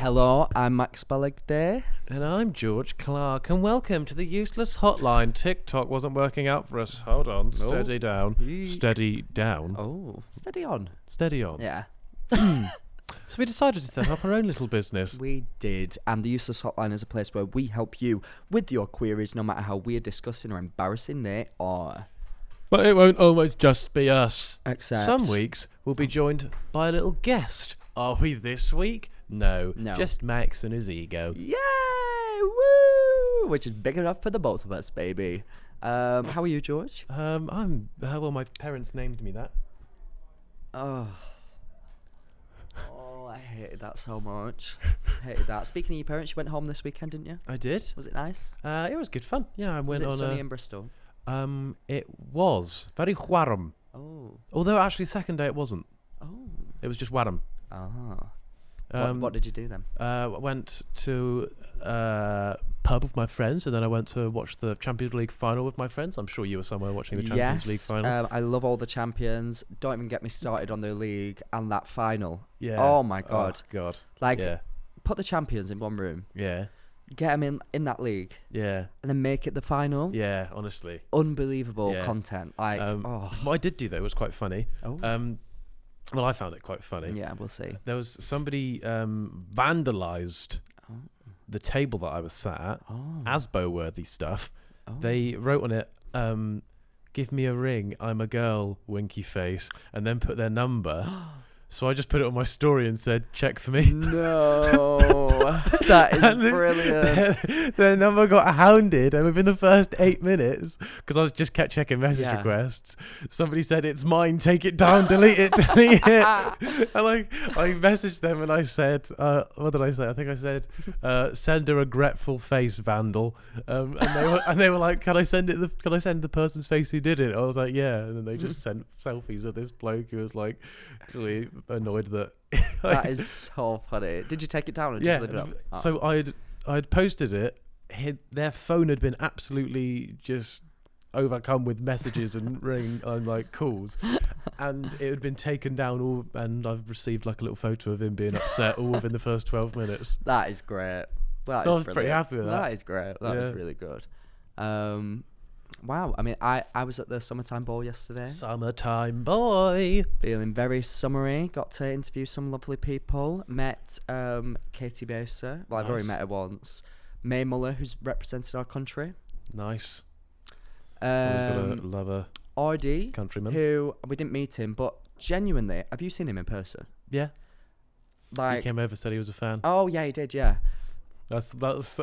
Hello, I'm Max Balegde. And I'm George Clarke, and welcome to the Useless Hotline. TikTok wasn't working out for us. Hold on, steady down. Steady down. Oh, steady on. Steady on. Yeah. So we decided to set up our own little business. We did, and the Useless Hotline is a place where we help you with your queries, no matter how weird, disgusting, or embarrassing they are. But it won't always just be us. Except some weeks we'll be joined by a little guest. Are we this week? No. Just Max and his ego. Yay! Woo! Which is big enough for the both of us, baby. How are you, George? Well, my parents named me that. Oh, I hated that so much. Hated that. Speaking of your parents, you went home this weekend, didn't you? I did. Was it nice? It was good fun. Yeah, I went on. Was it sunny in Bristol? It was very warm. Oh. Although actually, second day it wasn't. Oh. It was just warm. Ah. What did you do then? I went to pub with my friends, and then I went to watch the Champions League final with my friends. I'm sure you were somewhere watching the Champions League final. I love all the champions. Don't even get me started on the league and that final. Yeah. Oh my god. Oh, god. Like, put the champions in one room. Yeah. Get them in that league. Yeah. And then make it the final. Yeah. Honestly. Unbelievable content. Like, what I did do though was quite funny. Oh. Well, I found it quite funny. Yeah, we'll see. There was somebody vandalised the table that I was sat at. Asbo-worthy stuff. They wrote on it, "Give me a ring, I'm a girl, winky face," and then put their number. So I just put it on my story and said, "Check for me." No, that is brilliant. Their number got hounded, and within the first 8 minutes, because I just kept checking message requests, somebody said, "It's mine, take it down, delete it, delete it." And I messaged them and I said, what did I say? I think I said, "Send a regretful face, vandal." And they were like, "Can I send the person's face who did it?" I was like, "Yeah." And then they just sent selfies of this bloke who was like, actually annoyed that that is so funny. Did you take it down and just leave it up? So I'd posted it. Their phone had been absolutely just overcome with messages and like calls, and it had been taken down and I've received like a little photo of him being upset all within the first 12 minutes. That is great. I was pretty happy with that. That is great. That is really good. Wow. I mean, I was at the Summertime Ball yesterday. Summertime boy. Feeling very summery. Got to interview some lovely people. Met Katie Baser. Well, I've already met her once. May Muller, who's represented our country. Nice. Always gotta love a RD, countryman. who, we didn't meet him, but genuinely, have you seen him in person? Yeah. Like, he came over, said he was a fan. Oh, yeah, he did, yeah. I said that was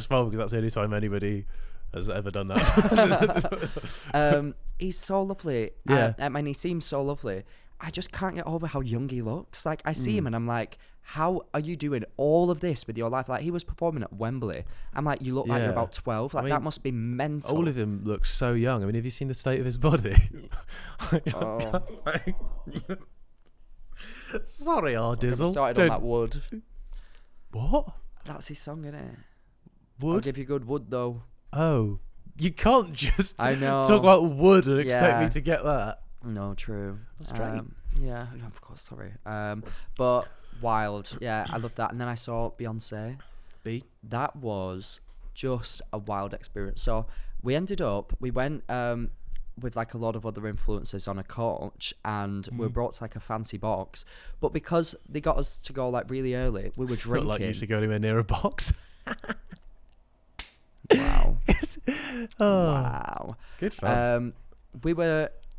fun because that's the only time anybody has ever done that. He's so lovely. Yeah. And he seems so lovely. I just can't get over how young he looks. Like, I see him and I'm like, how are you doing all of this with your life? Like, he was performing at Wembley. I'm like, you look like you're about 12. Like, that must be mental. All of him looks so young. I mean, have you seen the state of his body? Sorry, Dizzle. Started on that wood. What? That's his song, isn't it? Wood? I'll give you good wood, though. Oh, you can't just talk about wood and expect me to get that. No, true. That's straight. Yeah, of course, sorry. But wild. Yeah, I love that. And then I saw Beyonce. That was just a wild experience. So we went with like a lot of other influencers on a coach, and we were brought to like a fancy box. But because they got us to go like really early, we were drinking. Not like you to go anywhere near a box. Wow. Wow. Good fun.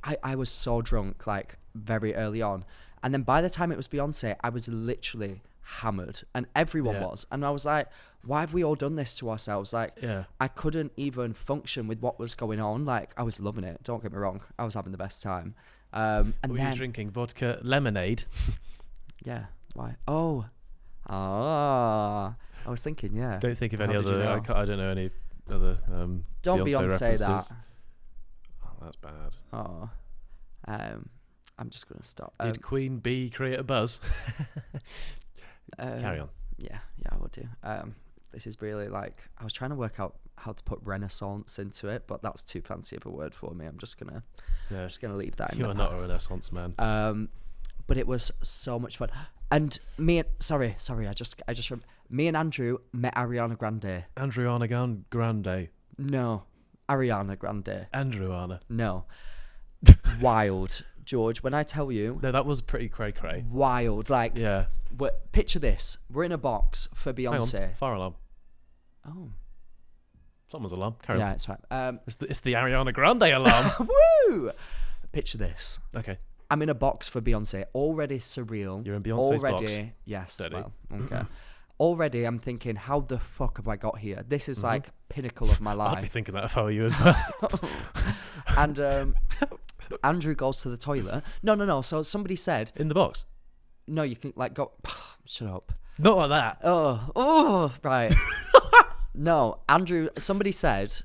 I was so drunk like very early on, and then by the time it was Beyonce, I was literally hammered, and everyone was, and I was like, why have we all done this to ourselves? Like, I couldn't even function with what was going on. Like, I was loving it, don't get me wrong, I was having the best time. And what were you drinking? Vodka lemonade? Yeah. Why? I was thinking, Don't think of any other. I don't know any other. Don't Beyonce that. Oh, that's bad. I'm just gonna stop. Did Queen Bee create a buzz? Carry on. Yeah, I would do. This is really like, I was trying to work out how to put Renaissance into it, but that's too fancy of a word for me. I'm just gonna leave that in the past. You're not a Renaissance man. But it was so much fun. And sorry, me and Andrew met Ariana Grande. Andriana Grande. No, Ariana Grande. Andrewana. No. Wild, George. When I tell you, No, that was pretty cray. wild. Like, Yeah. picture this: we're in a box for Hang on. Beyonce. Fire alarm. Oh, Someone's alarm. Carry on. yeah, it's right. It's the Ariana Grande alarm. Woo! Picture this: Okay. I'm in a box for Beyonce. Already surreal. You're in Beyonce's already, box. Yes. Steady. Well, okay. Already, I'm thinking, how the fuck have I got here? This is like pinnacle of my life. I'd be thinking that if I were you as well. And Andrew goes to the toilet. No. So somebody said, In the box. no, you can like go. Shut up. Not like that. Oh, right. No, Andrew. Somebody said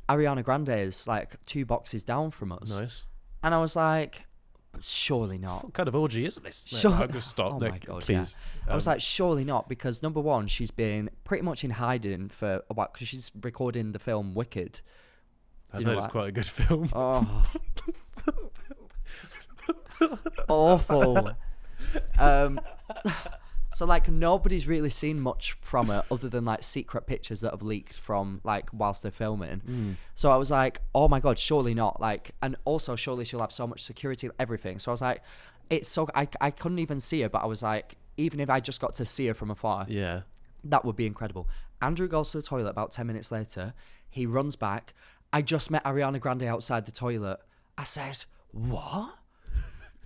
Ariana Grande is like 2 boxes down from us. Nice. And I was like, surely not. What kind of orgy is this? No, Sure. I'm going to stop. Oh No, my God, please. I was like, surely not, because number one, she's been pretty much in hiding for a while because she's recording the film Wicked. I know it's quite a good film. Oh, awful. So like nobody's really seen much from her other than like secret pictures that have leaked from like whilst they're filming. So I was like, oh my God, surely not. Like, and also surely she'll have so much security, everything. So I was like, it's so I couldn't even see her, but I was like, even if I just got to see her from afar, Yeah. that would be incredible. Andrew goes to the toilet about 10 minutes later. He runs back. I just met Ariana Grande outside the toilet. I said, what?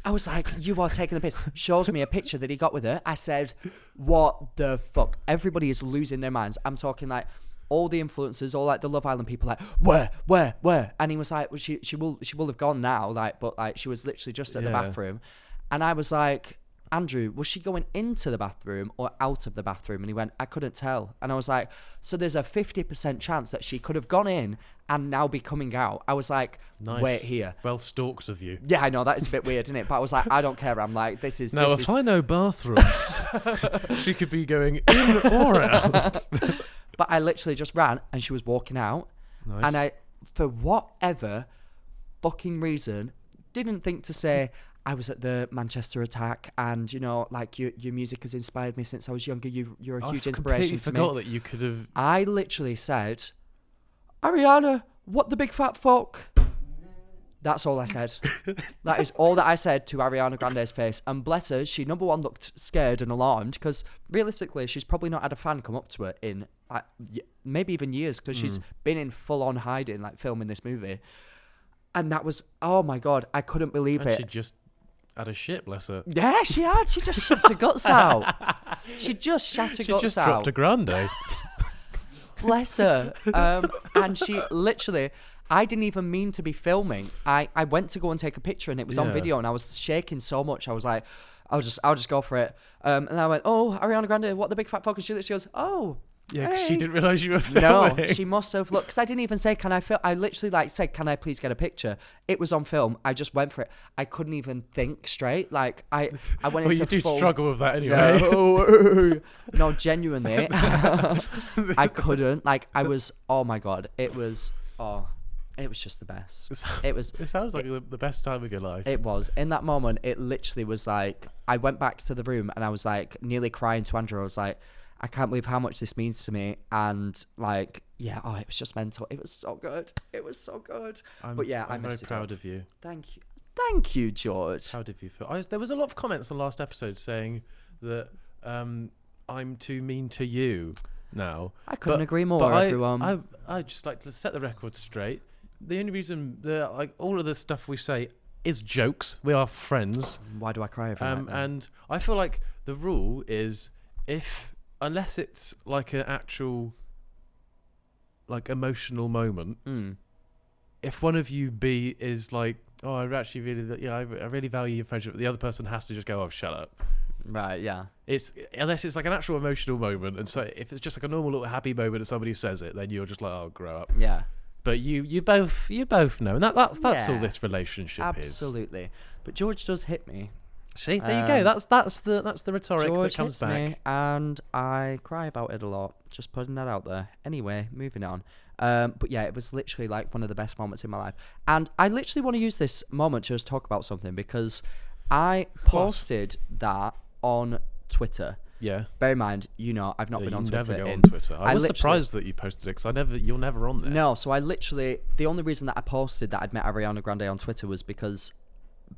I was like, you are taking the piss. Shows me a picture that he got with her. I said, what the fuck? Everybody is losing their minds. I'm talking like all the influencers, all like the Love Island people, like, where? And he was like, well, she will have gone now, like, but like she was literally just at the bathroom. And I was like, Andrew, was she going into the bathroom or out of the bathroom? And he went, I couldn't tell. And I was like, so there's a 50% chance that she could have gone in and now be coming out. I was like, Nice. wait here. Well stalked of you. Yeah, I know, that is a bit weird, isn't it? But I was like, I don't care. I'm like, this is... Now, if I know bathrooms, she could be going in or out. But I literally just ran and she was walking out. Nice. And I, for whatever fucking reason, didn't think to say... I was at the Manchester attack, and you know, like your music has inspired me since I was younger. You're a huge inspiration to me. I forgot that you could have. I literally said, Ariana, what the big fat fuck? That's all I said. That is all that I said to Ariana Grande's face. And bless her, she number one looked scared and alarmed because realistically, she's probably not had a fan come up to her in like, maybe even years because she's been in full on hiding, like filming this movie. And that was, oh my God, I couldn't believe it. She just had a shit, bless her. Yeah, she had. She just shut her guts out. She just shat her guts out. She just dropped a Grande. Bless her. And she literally, I didn't even mean to be filming. I went to go and take a picture and it was on video and I was shaking so much. I was like, I'll just go for it. And I went, oh, Ariana Grande, what the big fat fuck? And she literally goes, oh. Yeah, because hey. she didn't realise you were filming. No, she must have looked. Because I didn't even say, can I film? I literally like said, can I please get a picture? It was on film. I just went for it. I couldn't even think straight. Like I went well, into you do full... struggle with that anyway. No, genuinely. I couldn't. Like I was, oh my God. It was just the best. It was. It sounds like the best time of your life. It was. In that moment, it literally was like, I went back to the room and I was like nearly crying to Andrew. I was like, I can't believe how much this means to me. And like, yeah, it was just mental. It was so good. It was so good. I'm very proud of you. Thank you. Thank you, George. How did you feel? There was a lot of comments on the last episode saying that I'm too mean to you now. I couldn't agree more, everyone. I just like to set the record straight. The only reason like all of the stuff we say is jokes. We are friends. Why do I cry every night? And I feel like the rule is unless it's like an actual like emotional moment, if one of you is like, oh, I actually really, I really value your friendship, but the other person has to just go, oh, shut up. Right, yeah. It's unless it's like an actual emotional moment, and so if it's just like a normal little happy moment and somebody says it, then you're just like, oh, grow up. Yeah. But you both know, and that's all this relationship is. Absolutely. But George does hit me. See, there you go. That's the rhetoric George that comes hits back. Me and I cry about it a lot. Just putting that out there. Anyway, moving on. But yeah, it was literally like one of the best moments in my life. And I literally want to use this moment to just talk about something because I posted that on Twitter. Yeah. Bear in mind, I've not been on Twitter. Never go on Twitter. I was surprised that you posted it because you're never on there. No, so the only reason that I posted that I'd met Ariana Grande on Twitter was because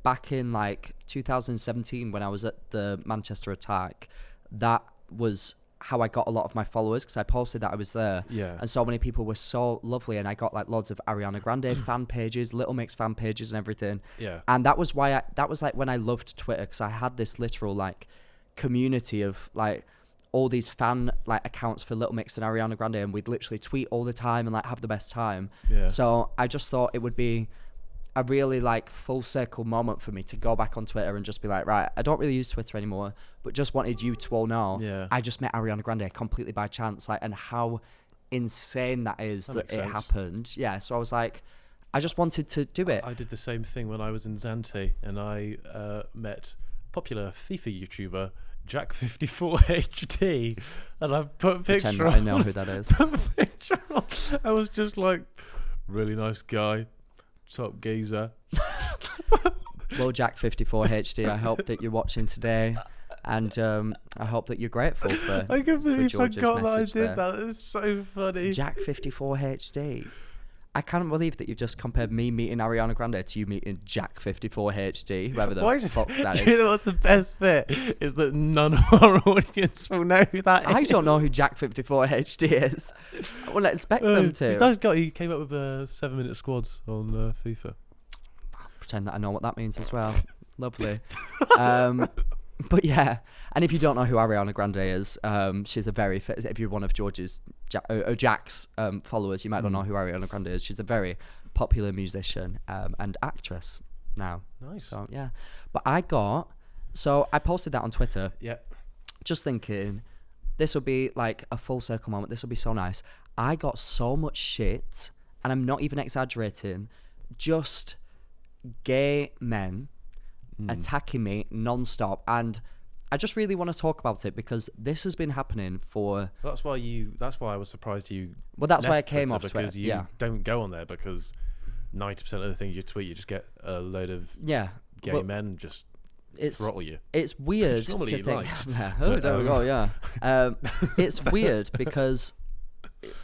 back in like 2017 when I was at the Manchester attack, that was how I got a lot of my followers, because I posted that I was there. Yeah. And so many people were so lovely, and I got like loads of Ariana Grande fan pages, Little Mix fan pages and everything. Yeah. And that was why that was like when I loved Twitter, because I had this literal like community of like all these fan like accounts for Little Mix and Ariana Grande, and we'd literally tweet all the time and like have the best time. Yeah. So I just thought it would be a really like full circle moment for me to go back on Twitter and just be like, right, I don't really use Twitter anymore, but just wanted you to all know I just met Ariana Grande completely by chance, like, and how insane that is that it happened. Yeah, so I was like, I just wanted to do it. I did the same thing when I was in Zante, and I met popular FIFA YouTuber Jack54HD, and I put a picture. Pretend I know who that is. I was just like, really nice guy, top geezer. Well, Jack54HD, I hope that you're watching today, and I hope that you're grateful for. I completely forgot that I did there. that. It's so funny. Jack54HD. I can't believe that you've just compared me meeting Ariana Grande to you meeting Jack54HD, whoever the fuck that is. Do you know what's the best bit? Is that none of our audience will know who that is. I don't know who Jack54HD is. I wouldn't expect them to. He's a nice guy. He came up with 7-minute squads on FIFA. I'll pretend that I know what that means as well. Lovely. But yeah, and if you don't know who Ariana Grande is, she's a very if you're one of Jack's followers, you might not know who Ariana Grande is. She's a very popular musician and actress now. Nice. So yeah, but I posted that on Twitter. Yeah. Just thinking, this will be like a full circle moment. This will be so nice. I got so much shit, and I'm not even exaggerating. Just gay men attacking me non-stop, and I just really want to talk about it because this has been happening for. That's why I was surprised you. Well, that's why I came Twitter, off Twitter because you don't go on there, because 90% of the things you tweet, you just get a load of gay men just throttle you. It's weird to think. Yeah. Oh, there we go. Yeah. It's weird because,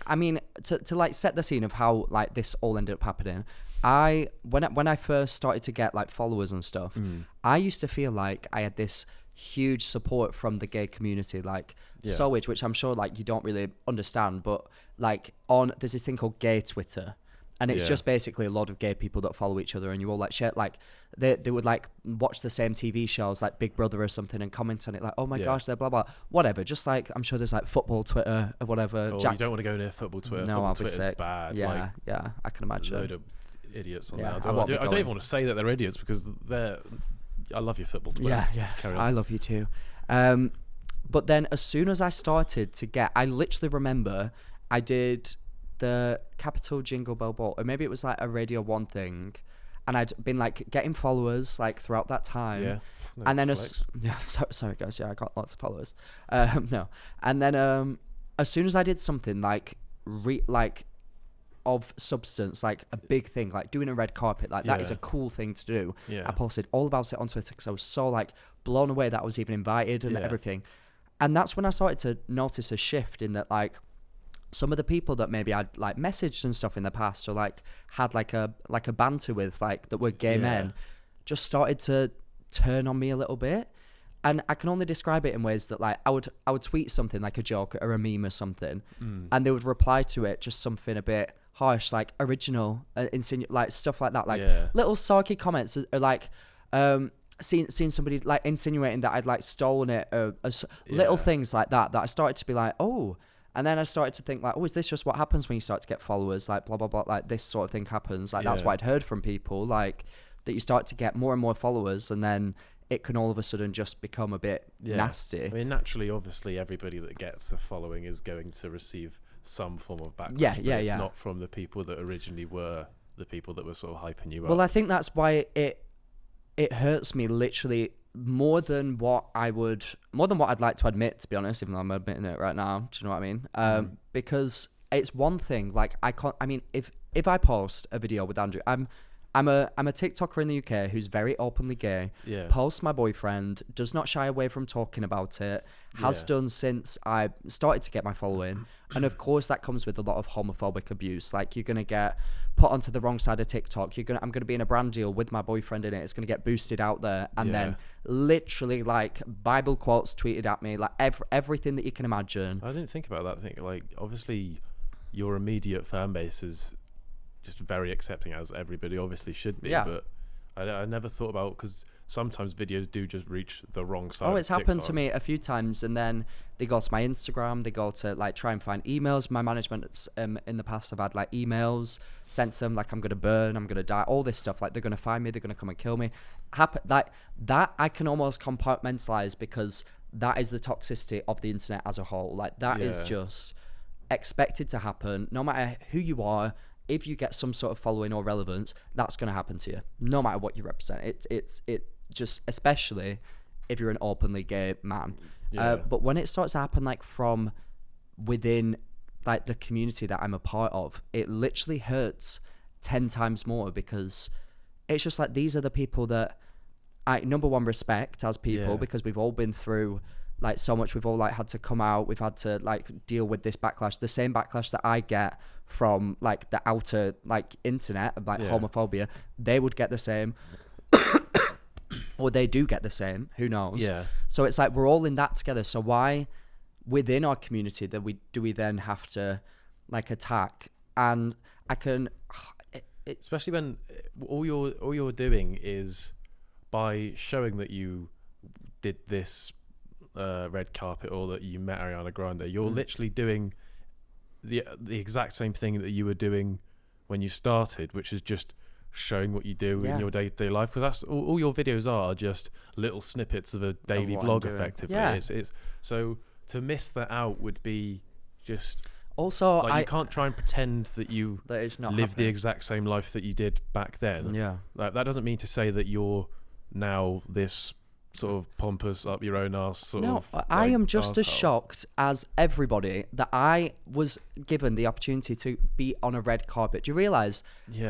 I mean, to like set the scene of how like this all ended up happening. When I first started to get like followers and stuff, I used to feel like I had this huge support from the gay community, like Sowage, which I'm sure like you don't really understand, but like there's this thing called gay Twitter, and it's just basically a lot of gay people that follow each other, and you all like share, like they would like watch the same TV shows like Big Brother or something and comment on it like, oh my gosh, they're blah blah whatever, just like I'm sure there's like football Twitter or whatever. Oh, you don't want to go near football Twitter. No, football I'll be Twitter's sick. bad. Yeah, yeah, I can imagine. A load of idiots on there. I I don't even want to say that they're idiots, because I love your football Twitter. Yeah. I love you too. But then as soon as I started to I literally remember I did the Capital Jingle Bell Ball, or maybe it was like a Radio 1 thing, and I'd been like getting followers like throughout that time. Yeah. And then sorry guys, I got lots of followers. No. And then as soon as I did something like of substance, like a big thing, like doing a red carpet, like that is a cool thing to do. I posted all about it on Twitter because I was so like blown away that I was even invited and everything. And that's when I started to notice a shift in that, like some of the people that maybe I'd like messaged and stuff in the past, or like had like a banter with, like that were gay men, just started to turn on me a little bit. And I can only describe it in ways that like I would tweet something like a joke or a meme or something, and they would reply to it just something a bit harsh, like original, like stuff like that, like little sarky comments, or like seeing somebody like insinuating that I'd like stolen it, or little things like that I started to be like, oh. And then I started to think like, oh, is this just what happens when you start to get followers, like blah blah blah, like this sort of thing happens, like that's what I'd heard from people, like that you start to get more and more followers, and then it can all of a sudden just become a bit nasty. I mean, naturally, obviously, everybody that gets a following is going to receive some form of backlash. It's not from the people that originally were the people that were sort of hyping you up. Well, I think that's why it hurts me literally more than what I'd like to admit, to be honest, even though I'm admitting it right now. Do you know what I mean? Because it's one thing, like if I post a video with Andrew, I'm I'm a TikToker in the UK who's very openly gay. Yeah. Posts my boyfriend, does not shy away from talking about it. Has done since I started to get my following. And of course that comes with a lot of homophobic abuse. Like, you're gonna get put onto the wrong side of TikTok. I'm gonna be in a brand deal with my boyfriend in it. It's gonna get boosted out there, and then literally like Bible quotes tweeted at me, like everything that you can imagine. I didn't think about that. I think, like, obviously your immediate fan base is just very accepting, as everybody obviously should be. But I never thought about, because sometimes videos do just reach the wrong side. Oh, it's happened to me a few times, and then they go to my Instagram, they go to like try and find emails. My management in the past have had like emails sent to them, like, I'm gonna burn, I'm gonna die, all this stuff. Like, they're gonna find me, they're gonna come and kill me. Like that I can almost compartmentalize, because that is the toxicity of the internet as a whole. Like, that is just expected to happen, no matter who you are. If you get some sort of following or relevance, that's going to happen to you, no matter what you represent. It just, especially if you're an openly gay man. But when it starts to happen, like, from within, like, the community that I'm a part of, it literally hurts 10 times more, because it's just like, these are the people that I, number one, respect as people, because we've all been through like so much. We've all like had to come out, we've had to like deal with this backlash, the same backlash that I get from like the outer like internet of like homophobia. They would get the same or they do get the same, who knows. So it's like, we're all in that together. So why within our community that we then have to like attack? And I can especially when all you're doing is, by showing that you did this red carpet, or that you met Ariana Grande, you're literally doing the exact same thing that you were doing when you started, which is just showing what you do in your day-to-day life. Because that's all your videos are, just little snippets of a daily vlog, effectively. It's so to miss that out would be just also, like, you can't try and pretend that you live the exact same life that you did back then. Like, that doesn't mean to say that you're now this sort of pompous, up your own arse sort of. No, I am just as shocked as everybody that I was given the opportunity to be on a red carpet. Do you realise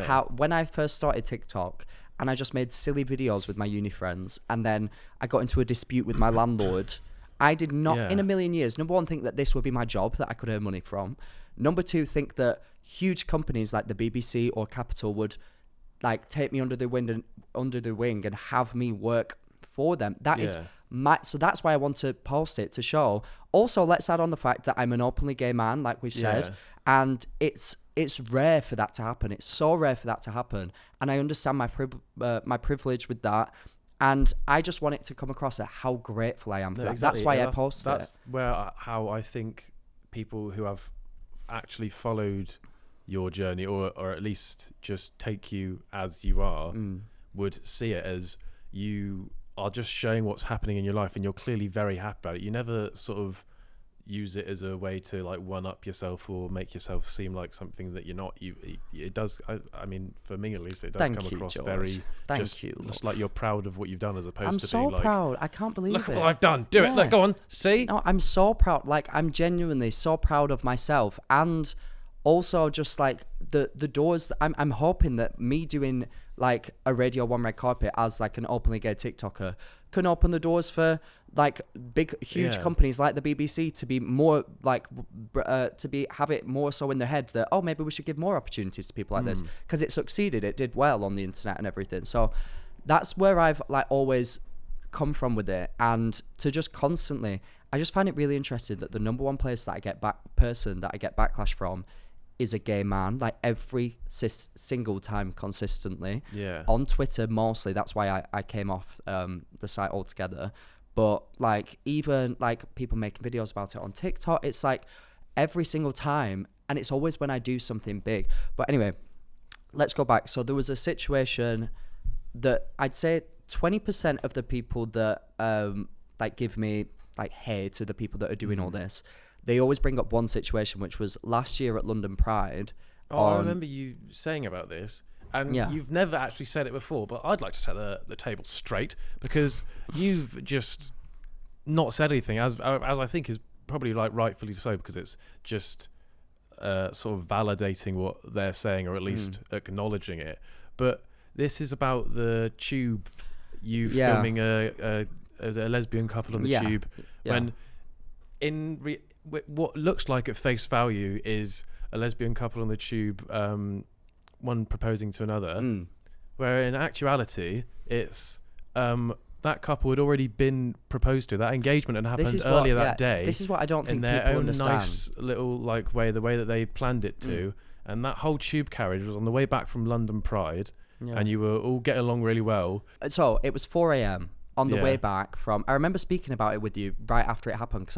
how, when I first started TikTok and I just made silly videos with my uni friends, and then I got into a dispute with my landlord, I did not in a million years, number one, think that this would be my job that I could earn money from. Number two, think that huge companies like the BBC or Capital would like take me under the wing and have me work for them. That is so that's why I want to post it, to show. Also, let's add on the fact that I'm an openly gay man, like we've said, and it's rare for that to happen. It's so rare for that to happen, and I understand my privilege with that, and I just want it to come across at how grateful I am for that. Exactly. That's why I posted it. That's how I think people who have actually followed your journey, or at least just take you as you are, would see it as you are just showing what's happening in your life, and you're clearly very happy about it. You never sort of use it as a way to like one up yourself or make yourself seem like something that you're not. It does. I mean, for me at least, it does come across George. Very. Just like you're proud of what you've done, as opposed to being like, I'm so proud. I can't believe look it. Look what I've done. Do it. Look, go on. See. No, I'm so proud. Like, I'm genuinely so proud of myself, and also just like the doors. I'm hoping that me doing like a Radio 1 red carpet as like an openly gay TikToker can open the doors for like huge companies like the BBC to be more like have it more so in their head that, oh, maybe we should give more opportunities to people like this, because it succeeded, it did well on the internet and everything. So that's where I've like always come from with it, and to just constantly, I just find it really interesting that the number one place that I get backlash from is a gay man, like every single time consistently. On Twitter mostly, that's why I came off the site altogether. But like, even like people making videos about it on TikTok, it's like every single time, and it's always when I do something big. But anyway, let's go back. So there was a situation that I'd say 20% of the people that like give me like hate to the people that are doing all this, they always bring up one situation, which was last year at London Pride. I remember you saying about this, and you've never actually said it before, but I'd like to set the table straight, because you've just not said anything, as I think is probably like rightfully so, because it's just sort of validating what they're saying, or at least acknowledging it. But this is about the tube. You filming a lesbian couple on the tube when what looks like at face value is a lesbian couple on the tube, one proposing to another, where in actuality it's that couple had already been proposed to. That engagement had happened earlier that day. This is what I don't think in their people own understand. Nice little the way that they planned it to, and that whole tube carriage was on the way back from London Pride, and you were all getting along really well. So it was 4 a.m. on the way back from. I remember speaking about it with you right after it happened because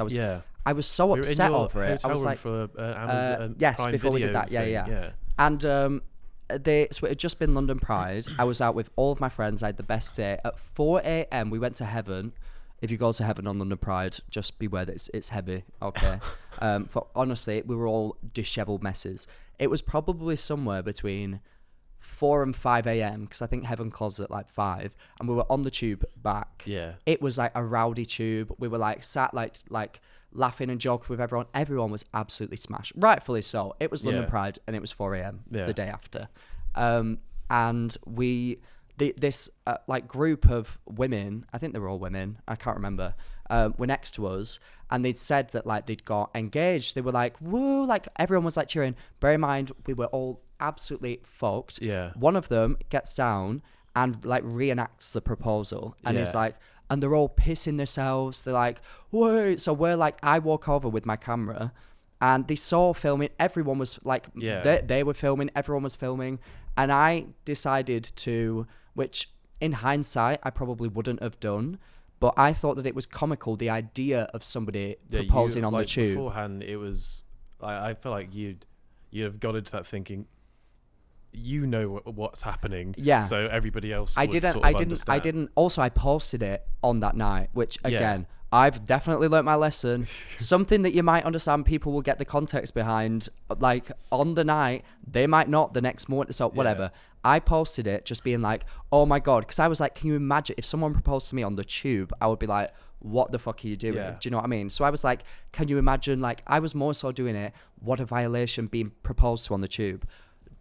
I was so upset over it. I was like, for Amazon yes, Prime before we Video did that, thing. And so it had just been London Pride. I was out with all of my friends. I had the best day. At 4 a.m. we went to Heaven. If you go to Heaven on London Pride, just beware that it's heavy. Okay. For honestly, we were all dishevelled messes. It was probably somewhere between 4 and 5 a.m. because I think Heaven closed at like 5, and we were on the tube back. Yeah. It was like a rowdy tube. We were like sat like laughing and joking with everyone. Everyone was absolutely smashed, rightfully so. It was London Pride, and it was 4 a.m. the day after. And this group of women, I think they were all women, I can't remember, were next to us, and they'd said that like they'd got engaged. They were like, woo, like everyone was like cheering. Bear in mind, we were all absolutely fucked. Yeah. One of them gets down and like reenacts the proposal, and is like, and they're all pissing themselves. They're like, wait. So we're like, I walk over with my camera, and they saw filming. Everyone was like, they were filming. Everyone was filming, and I decided to, which in hindsight I probably wouldn't have done, but I thought that it was comical, the idea of somebody proposing on the tube. Beforehand, it was. I feel like you'd have got into that thinking, you know what's happening. Yeah. So everybody else. I didn't. Also, I posted it on that night, which again, I've definitely learnt my lesson. Something that you might understand, people will get the context behind. Like on the night, they might not the next morning. So whatever. I posted it just being like, oh my God. Because I was like, can you imagine if someone proposed to me on the tube? I would be like, what the fuck are you doing? Do you know what I mean? So I was like, can you imagine? Like I was more so doing it. What a violation being proposed to on the tube.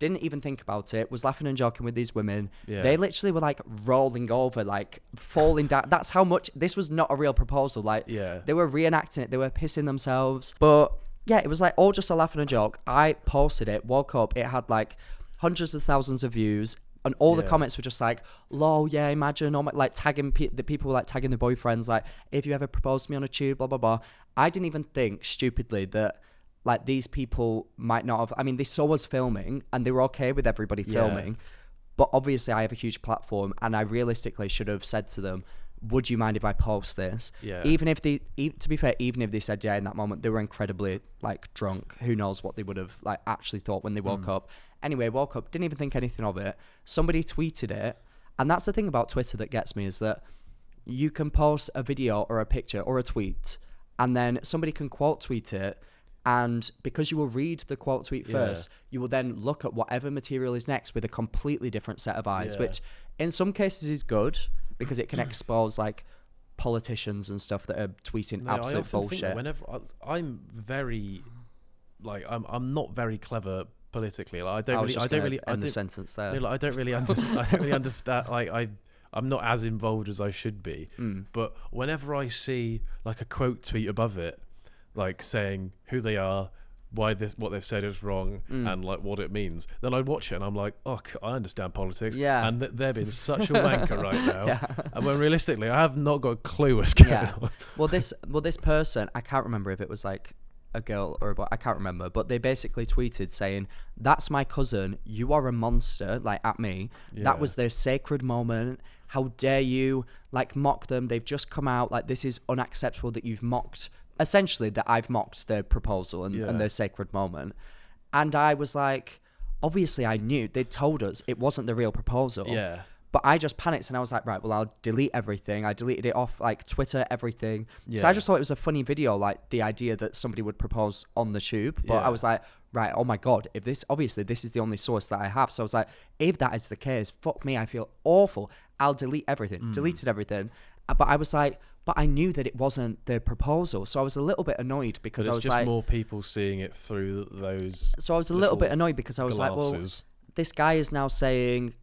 Didn't even think about it, was laughing and joking with these women. They literally were like rolling over, like falling down. That's how much this was not a real proposal. Like they were reenacting it, they were pissing themselves. But yeah, it was like all just a laugh and a joke. I posted it, woke up, it had like hundreds of thousands of views, and all the comments were just like, lol, yeah, imagine, like tagging the people were like tagging their boyfriends, like, if you ever proposed to me on a tube, blah blah blah. I didn't even think stupidly that like these people might not have. I mean, they saw us filming and they were okay with everybody filming, but obviously I have a huge platform, and I realistically should have said to them, would you mind if I post this? Even if to be fair, even if they said in that moment, they were incredibly like drunk. Who knows what they would have like actually thought when they woke up. Anyway, woke up, didn't even think anything of it. Somebody tweeted it, and that's the thing about Twitter that gets me, is that you can post a video or a picture or a tweet, and then somebody can quote tweet it. And because you will read the quote tweet first, you will then look at whatever material is next with a completely different set of eyes, which in some cases is good because it can expose like politicians and stuff that are tweeting absolute bullshit. Whenever I'm very, like, I'm not very clever politically. Like, I don't really end the sentence there. You know, like, I don't really understand. Like, I'm not as involved as I should be. But whenever I see like a quote tweet above it, like saying who they are, what they've said is wrong, and like what it means, then I watch it and I'm like, oh, I understand politics, and they're being such a wanker right now, and when realistically I have not got a clue what's going on. Well, this person, I can't remember if it was like a girl or a boy, I can't remember, but they basically tweeted saying, that's my cousin, you are a monster, like at me. That was their sacred moment. How dare you like mock them? They've just come out, like, this is unacceptable that you've mocked, essentially that I've mocked their proposal and their sacred moment. And I was like, obviously I knew, they'd told us it wasn't the real proposal. But I just panicked and I was like, right, well, I'll delete everything. I deleted it off like Twitter, everything. So I just thought it was a funny video, like the idea that somebody would propose on the tube. But I was like, right, oh my God, if this is the only source that I have. So I was like, if that is the case, fuck me, I feel awful. I'll delete everything. Deleted everything. But I was like, but I knew that it wasn't the proposal. So I was a little bit annoyed because I was like, more people seeing it through those. So I was a little bit annoyed because I was like, well, this guy is now saying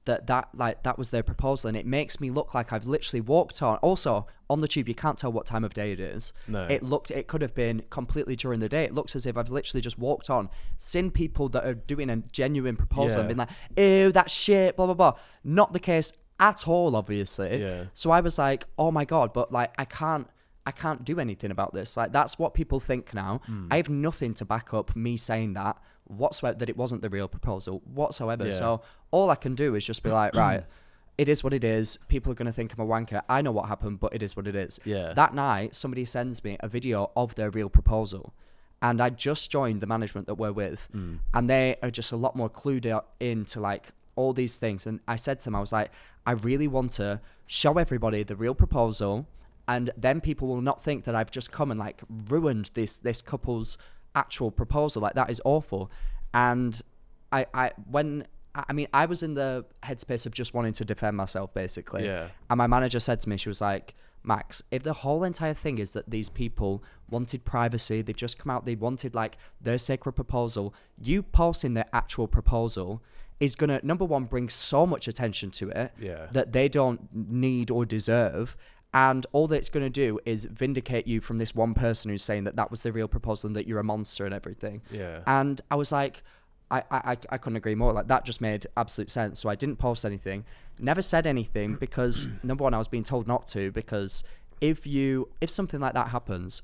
that was their proposal, and it makes me look like I've literally walked on. Also, on the tube, you can't tell what time of day it is. No. It could have been completely during the day. It looks as if I've literally just walked on, seen people that are doing a genuine proposal and been like, ew, that's shit, blah, blah, blah. Not the case at all, obviously. Yeah. So I was like, oh my God, but like, I can't do anything about this. Like, that's what people think now. I have nothing to back up me saying that whatsoever, that it wasn't the real proposal whatsoever. Yeah. So all I can do is just be like, right, it is what it is. People are going to think I'm a wanker. I know what happened, but it is what it is. Yeah. That night, somebody sends me a video of their real proposal. And I just joined the management that we're with. And they are just a lot more clued into like all these things. And I said to them, I was like, I really want to show everybody the real proposal. And then people will not think that I've just come and like ruined this couple's actual proposal. Like, that is awful. And I was in the headspace of just wanting to defend myself, basically. Yeah. And my manager said to me, she was like, Max, if the whole entire thing is that these people wanted privacy, they've just come out, they wanted like their sacred proposal, you posting their actual proposal is going to, number one, bring so much attention to it that they don't need or deserve. And all that it's going to do is vindicate you from this one person who's saying that that was the real proposal and that you're a monster and everything. Yeah. And I was like, I couldn't agree more. Like, that just made absolute sense. So I didn't post anything, never said anything, because number one, I was being told not to, because if something like that happens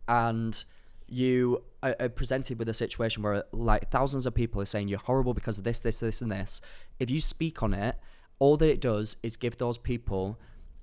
and you are presented with a situation where like thousands of people are saying you're horrible because of this, this, this, and this, if you speak on it, all that it does is give those people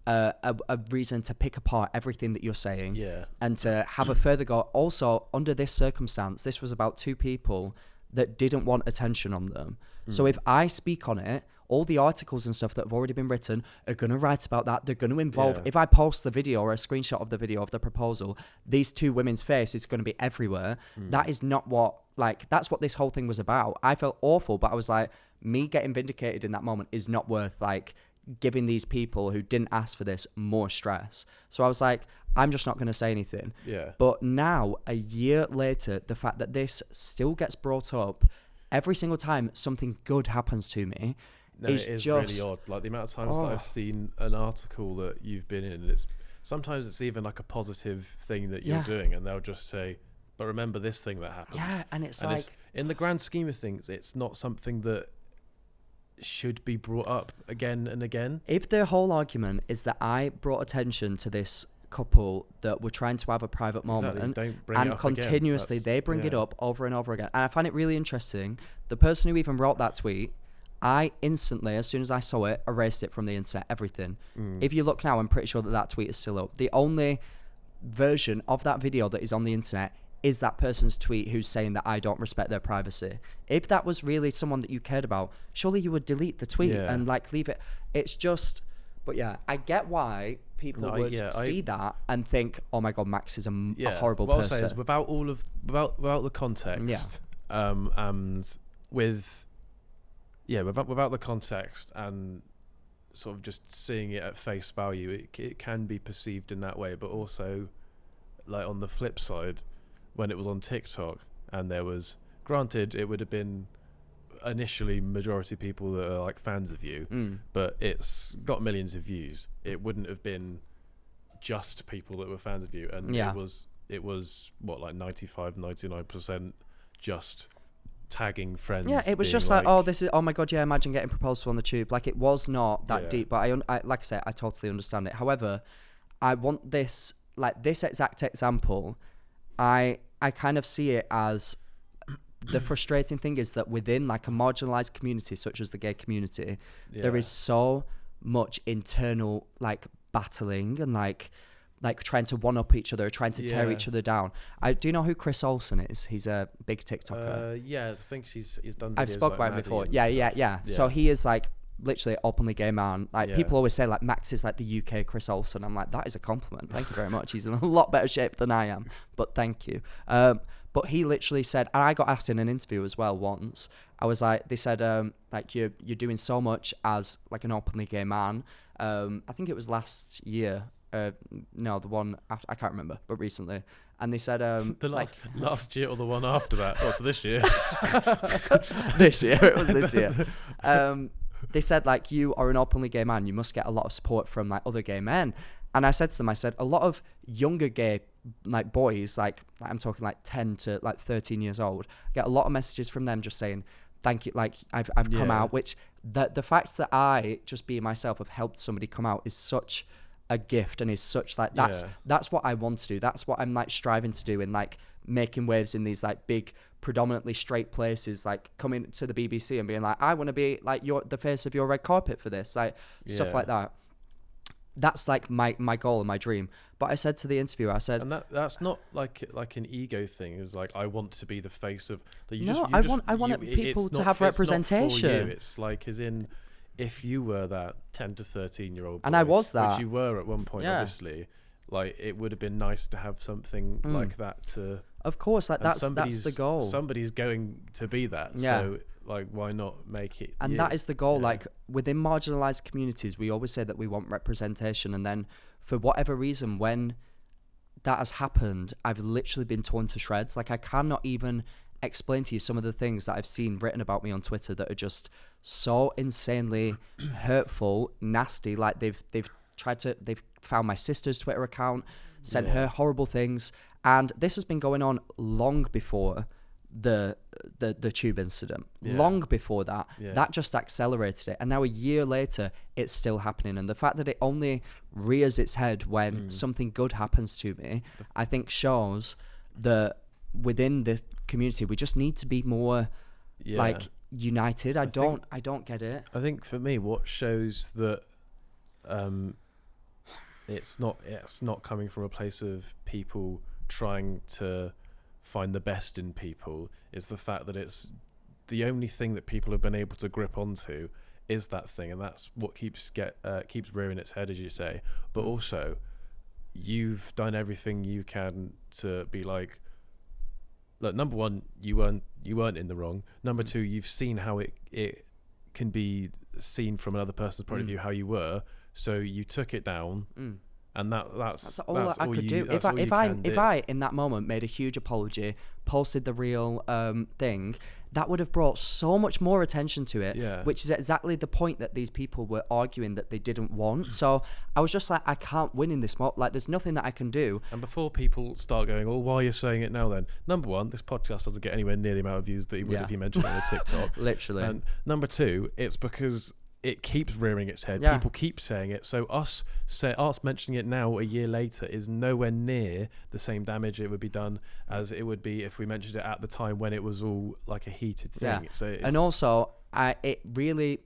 a reason to pick apart everything that you're saying and to have a further go. Also, under this circumstance, this was about two people that didn't want attention on them. So if I speak on it, all the articles and stuff that have already been written are going to write about that. They're going to involve, if I post the video or a screenshot of the video of the proposal, these two women's face is going to be everywhere. That is not what, like, that's what this whole thing was about. I felt awful, but I was like, me getting vindicated in that moment is not worth, like, giving these people who didn't ask for this more stress. So I was like, I'm just not going to say anything. Yeah. But now, a year later, the fact that this still gets brought up every single time something good happens to me, it is just really odd. Like, the amount of times that I've seen an article that you've been in, sometimes it's even like a positive thing that you're doing, and they'll just say, but remember this thing that happened. Yeah, and it's in the grand scheme of things, it's not something that should be brought up again and again. If their whole argument is that I brought attention to this couple that were trying to have a private moment, and continuously they bring it up over and over again, and I find it really interesting. The person who even wrote that tweet, I instantly, as soon as I saw it, erased it from the internet, everything. If you look now, I'm pretty sure that tweet is still up. The only version of that video that is on the internet is that person's tweet who's saying that I don't respect their privacy. If that was really someone that you cared about, surely you would delete the tweet and like leave it. It's just, but yeah, I get why people would see that and think, oh my God, Max is a horrible person. What I'll say is, without the context, and without the context and sort of just seeing it at face value, it can be perceived in that way. But also, like, on the flip side, when it was on TikTok and there was, granted, it would have been initially majority people that are like fans of you, but it's got millions of views. It wouldn't have been just people that were fans of you, and it was what, like 95-99% just tagging friends. Yeah, it was just like, oh, this is, oh my God, yeah, imagine getting proposed to on the tube. Like, it was not that deep, but I like I say, I totally understand it. However, I want this, like this exact example, I kind of see it as, the frustrating thing is that within like a marginalized community such as the gay community, there is so much internal like battling and like trying to one up each other, trying to tear each other down. Do you know who Chris Olsen is? He's a big TikToker. I think he's done videos. I've spoken about him before. Yeah. So he is like literally openly gay man. Like people always say like Max is like the UK Chris Olsen. I'm like, that is a compliment. Thank you very much. He's in a lot better shape than I am, but thank you. But he literally said, and I got asked in an interview as well once, I was like, they said, like you're doing so much as like an openly gay man. I think it was last year. No, the one after, I can't remember, but recently. And they said, last year or the one after that. Oh, so this year. This year, it was this year. they said, like, you are an openly gay man, you must get a lot of support from, like, other gay men. And I said to them, I said, a lot of younger gay, like, boys, like I'm talking like 10 to like 13 years old, get a lot of messages from them just saying, thank you, like, I've come out, which the fact that I, just being myself, have helped somebody come out is such a gift, and is such, like, that's what I want to do. That's what I'm, like, striving to do, in, like, making waves in these, like, big, predominantly straight places, like coming to the BBC and being like, I want to be, like, the face of your red carpet for this, like, stuff like that. That's, like, my goal and my dream. But I said to the interviewer, I said, and that's not like an ego thing. It's like, I want to be the face of. I want people to have representation. It's not for you. It's like, as in, if you were that 10 to 13-year-old boy, and I was that, which you were at one point, obviously, like, it would have been nice to have something like that to. Of course, like, that's the goal. Somebody's going to be that, so, like, why not make it? And that is the goal. Like, within marginalized communities, we always say that we want representation, and then for whatever reason, when that has happened, I've literally been torn to shreds. Like, I cannot even explain to you some of the things that I've seen written about me on Twitter that are just so insanely hurtful, nasty. Like, they've found my sister's Twitter account, sent her horrible things, and this has been going on long before the tube incident. Long before that, that just accelerated it, and now a year later, it's still happening. And the fact that it only rears its head when something good happens to me, I think shows that within the community, we just need to be more like united. I don't get it. I think for me, what shows that it's not coming from a place of people trying to find the best in people, is the fact that it's the only thing that people have been able to grip onto is that thing, and that's what keeps rearing its head, as you say. But also, you've done everything you can to be like, look, number one, you weren't in the wrong. Number two, you've seen how it can be seen from another person's point of view how you were, so you took it down. And that's all I could do. If I in that moment made a huge apology, posted the real thing, that would have brought so much more attention to it, which is exactly the point that these people were arguing that they didn't want. So I was just like, I can't win in this like, there's nothing that I can do. And before people start going, oh, why are you saying it now then? Number one, this podcast doesn't get anywhere near the amount of views that you would if you mentioned it on a TikTok. Literally. And number two, it's because it keeps rearing its head. People keep saying it. So us mentioning it now a year later is nowhere near the same damage it would be done as it would be if we mentioned it at the time when it was all like a heated thing. So and also, it really,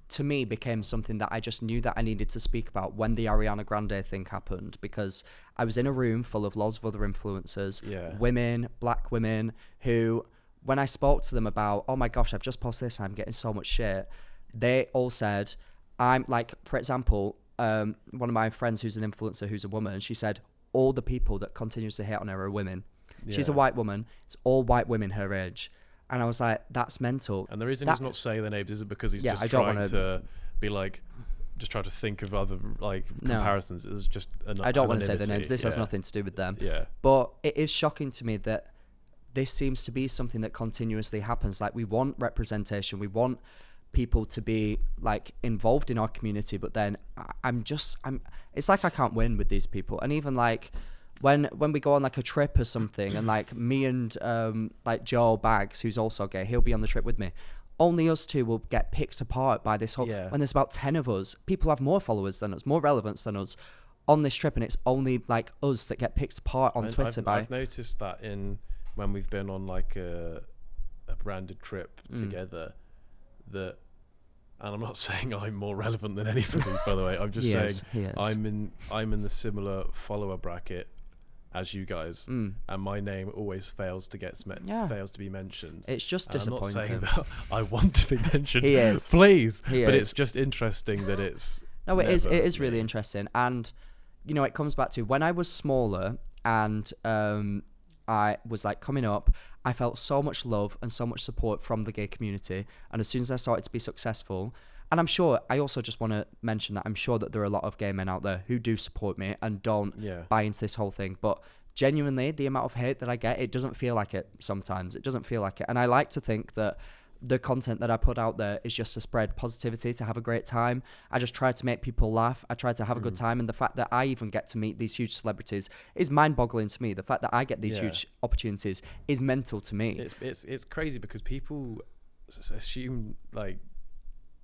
to me, became something that I just knew that I needed to speak about when the Ariana Grande thing happened, because I was in a room full of loads of other influencers, women, black women, who, when I spoke to them about, oh my gosh, I've just posted this, I'm getting so much shit, they all said, I'm like, for example, one of my friends who's an influencer, who's a woman, she said, all the people that continuously hate on her are women. She's a white woman. It's all white women her age. And I was like, that's mental. And the reason he's not saying their names is because he's just trying to be like, just trying to think of other like comparisons. It was just I don't want to say their names. This has nothing to do with them. But it is shocking to me that this seems to be something that continuously happens. Like, we want representation. We want people to be like involved in our community, but then I'm it's like I can't win with these people. And even like when we go on like a trip or something, and like me and like Joe Baggs, who's also gay, he'll be on the trip with me, only us two will get picked apart by this whole when there's about 10 of us. People have more followers than us, more relevance than us on this trip, and it's only like us that get picked apart on Twitter. I've noticed that when we've been on like a branded trip together, that, and I'm not saying I'm more relevant than anybody, by the way. I'm just saying I'm in the similar follower bracket as you guys, and my name always fails to be mentioned. It's just disappointing. I'm not saying that I want to be mentioned. He is, please, but it's just interesting that it's. No, it is. It is really interesting, and you know, it comes back to when I was smaller and I was like coming up, I felt so much love and so much support from the gay community. And as soon as I started to be successful, and I'm sure, I also just want to mention that I'm sure that there are a lot of gay men out there who do support me and don't buy into this whole thing. But genuinely, the amount of hate that I get, it doesn't feel like it sometimes. It doesn't feel like it. And I like to think that the content that I put out there is just to spread positivity, to have a great time. I just try to make people laugh. I try to have a good time. And the fact that I even get to meet these huge celebrities is mind-boggling to me. The fact that I get these huge opportunities is mental to me. It's crazy because people assume like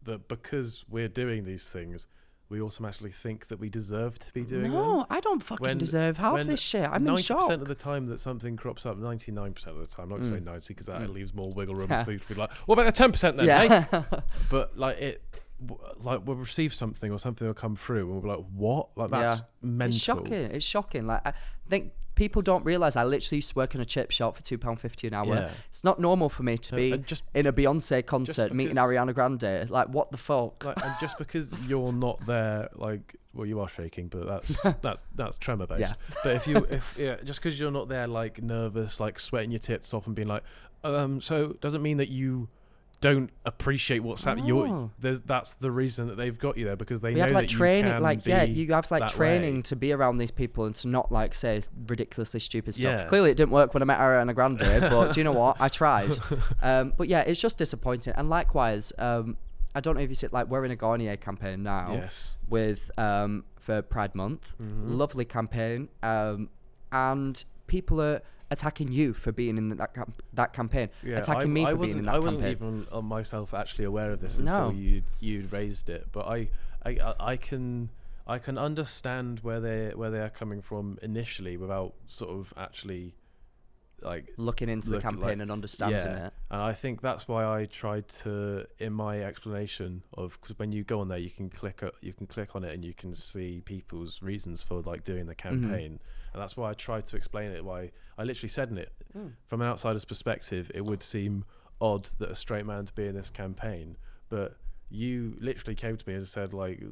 that because we're doing these things, we automatically think that we deserve to be doing them. No, I don't fucking deserve half this shit. I'm in shock. 90% of the time that something crops up, 99% of the time, I'm not going to say 90 because that leaves more wiggle room for people to be like, what about the 10% then, eh? But like we'll receive something or something will come through and we'll be like, what? Like that's mental. It's shocking. Like I think people don't realise I literally used to work in a chip shop for £2.50 an hour. Yeah. It's not normal for me to be in a Beyonce concert meeting Ariana Grande. Like, what the fuck? Like, and just because you're not there, like, well, you are shaking, but that's tremor based. Yeah. But just because you're not there, like, nervous, like sweating your tits off and being like, so doesn't mean that you don't appreciate what's happening. That's the reason that they've got you there, because they know that training, you have training to be around these people and to not like say ridiculously stupid stuff. Clearly it didn't work when I met Ariana Grande, but do you know what? I tried. But yeah, it's just disappointing. And likewise, I don't know if you see, like, we're in a Garnier campaign now with for Pride Month. Lovely campaign, and people are attacking you for being in that campaign, attacking me for being in that campaign. I wasn't even myself actually aware of this until you raised it. But I can understand where they are coming from initially without sort of actually like looking into the campaign and understanding it. And I think that's why I tried to, in my explanation of, because when you go on there you can click on it and you can see people's reasons for like doing the campaign. And that's why I tried to explain it. Why I literally said in it, from an outsider's perspective, it would seem odd that a straight man to be in this campaign, but you literally came to me and said like,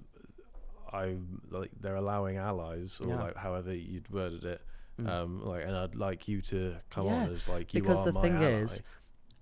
they're allowing allies, or like however you'd worded it. And I'd like you to come on as like you because are the my thing ally. is,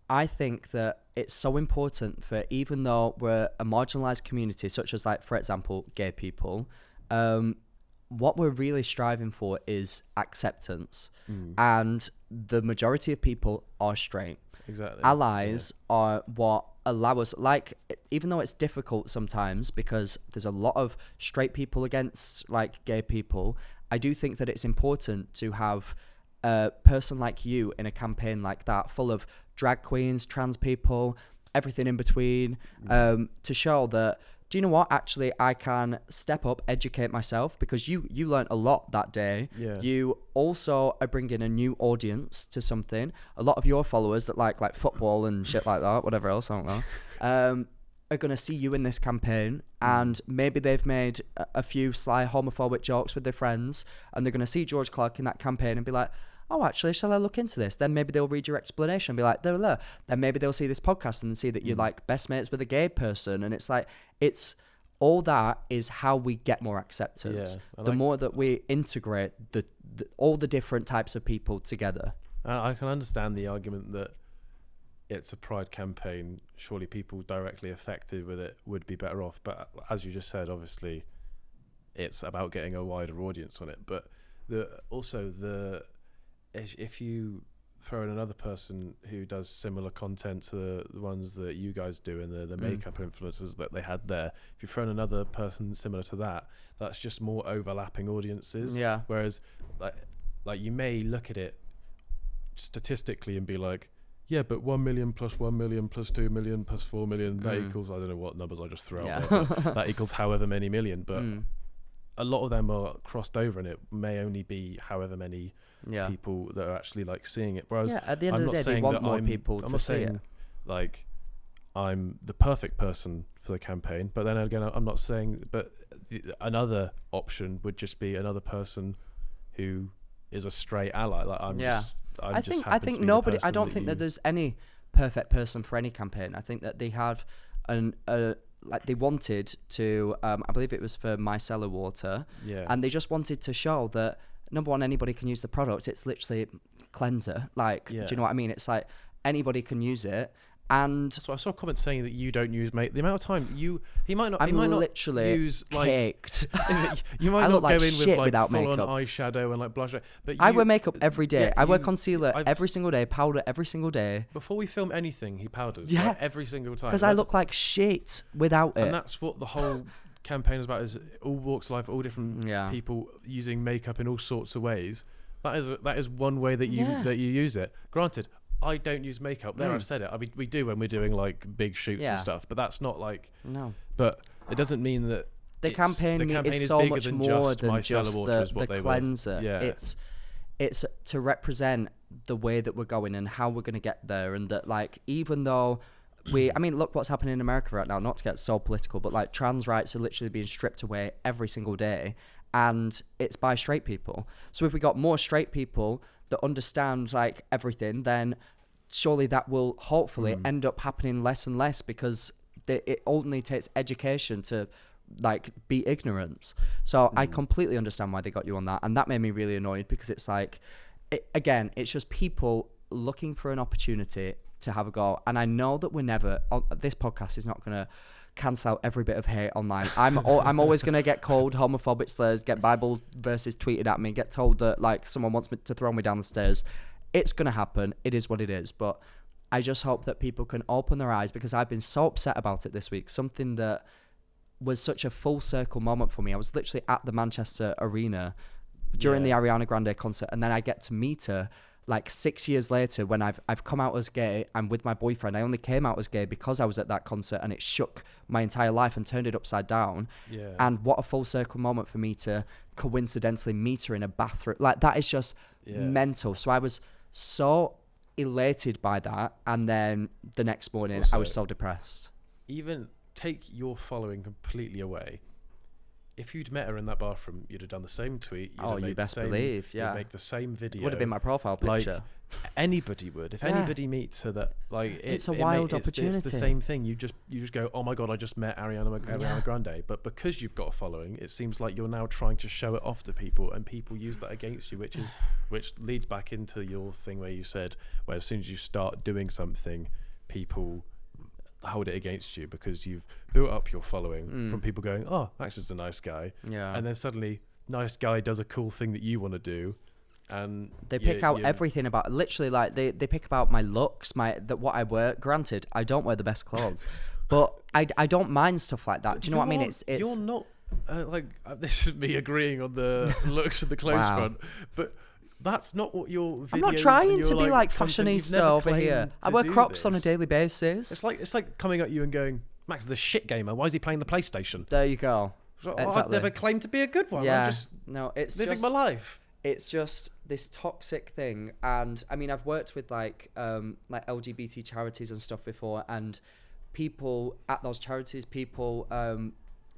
I think that it's so important for, even though we're a marginalized community, such as like, for example, gay people, what we're really striving for is acceptance. And the majority of people are straight. Exactly. Allies are what allow us, like, even though it's difficult sometimes because there's a lot of straight people against like gay people, I do think that it's important to have a person like you in a campaign like that, full of drag queens, trans people, everything in between, to show that, do you know what, actually I can step up, educate myself, because you learned a lot that day. You also are bringing a new audience to something. A lot of your followers that like football and shit like that, whatever else, I don't know, are going to see you in this campaign, and maybe they've made a few sly homophobic jokes with their friends, and they're going to see George Clarke in that campaign and be like, oh, actually, shall I look into this? Then maybe they'll read your explanation and be like, there. Then maybe they'll see this podcast and see that you're like best mates with a gay person. And it's like, it's all that is how we get more acceptance. The more that we integrate all the different types of people together. I can understand the argument that it's a pride campaign. Surely people directly affected with it would be better off. But as you just said, obviously, it's about getting a wider audience on it. But if you throw in another person who does similar content to the ones that you guys do and the makeup influencers that they had there, if you throw in another person similar to that, that's just more overlapping audiences. Whereas like you may look at it statistically and be like, yeah, but 1 million plus 1 million plus 2 million plus 4 million, that equals, I don't know what numbers I just threw out there, but that equals however many million. But a lot of them are crossed over, and it may only be however many people that are actually like seeing it. Whereas at the end of the day, they want more people to see it. Like, I'm the perfect person for the campaign, but then again, I'm not saying. But another option would just be another person who is a straight ally. Like I think nobody. I don't think that there's any perfect person for any campaign. I think that they have like they wanted to. I believe it was for micellar water. And they just wanted to show that, number one, anybody can use the product. It's literally cleanser. Like, do you know what I mean? It's like anybody can use it. And so I saw a comment saying that you don't use makeup. The amount of time he might not literally use caked. You might I not look like go in shit with like without full makeup. on eyeshadow and like blush. But I wear makeup every day. Yeah, I wear concealer every single day, powder every single day. Before we film anything, he powders. Yeah, like, every single time. Because I look like shit without it. And that's what the whole campaign is about: is all walks of life, all different people using makeup in all sorts of ways. That is one way that you use it. Granted, I don't use makeup. There, I've said it. I mean, we do when we're doing like big shoots and stuff, but that's not like no. But it doesn't mean that the campaign is so much more than just the cleanser. Yeah. It's to represent the way that we're going and how we're going to get there, and that like even though I mean, look what's happening in America right now. Not to get so political, but like trans rights are literally being stripped away every single day, and it's by straight people. So if we got more straight people that understand like everything, then surely that will hopefully end up happening less and less, because it only takes education to like be ignorance. So I completely understand why they got you on that, and that made me really annoyed, because it's like it's just people looking for an opportunity to have a go. And I know that this podcast is not going to cancel out every bit of hate online. I'm always going to get called homophobic slurs, get Bible verses tweeted at me, get told that like someone wants me to throw me down the stairs. It's going to happen. It is what it is. But I just hope that people can open their eyes, because I've been so upset about it this week. Something that was such a full circle moment for me. I was literally at the Manchester Arena during the Ariana Grande concert, and then I get to meet her like 6 years later when I've come out as gay. I'm with my boyfriend. I only came out as gay because I was at that concert, and it shook my entire life and turned it upside down. Yeah. And what a full circle moment for me to coincidentally meet her in a bathroom. Like that is just mental. So I was so elated by that, and then the next morning also, I was so depressed. Even take your following completely away. If you'd met her in that bathroom, you'd have done the same tweet. You best believe, yeah. You'd make the same video. Would have been my profile picture. Like, anybody would. If anybody meets her, that like it's a wild opportunity. It's the same thing. You just go, oh my god, I just met Ariana Grande. But because you've got a following, it seems like you're now trying to show it off to people, and people use that against you, which leads back into your thing where you said, where as soon as you start doing something, people hold it against you, because you've built up your following from people going, oh, Max is a nice guy, and then suddenly nice guy does a cool thing that you want to do, and they pick out everything about, literally like they pick about my looks, what I wear. Granted, I don't wear the best clothes, but I don't mind stuff like that. Do you know what I mean? It's you're not this is me agreeing on the looks of the clothes front, but that's not what your videos. I'm not trying to be like fashionista over here. I wear Crocs on a daily basis. It's like coming at you and going, Max is a shit gamer. Why is he playing the PlayStation? There you go. Exactly. I've never claimed to be a good one. Yeah. I'm just living my life. It's just this toxic thing. And I mean, I've worked with like LGBT charities and stuff before, and people at those charities,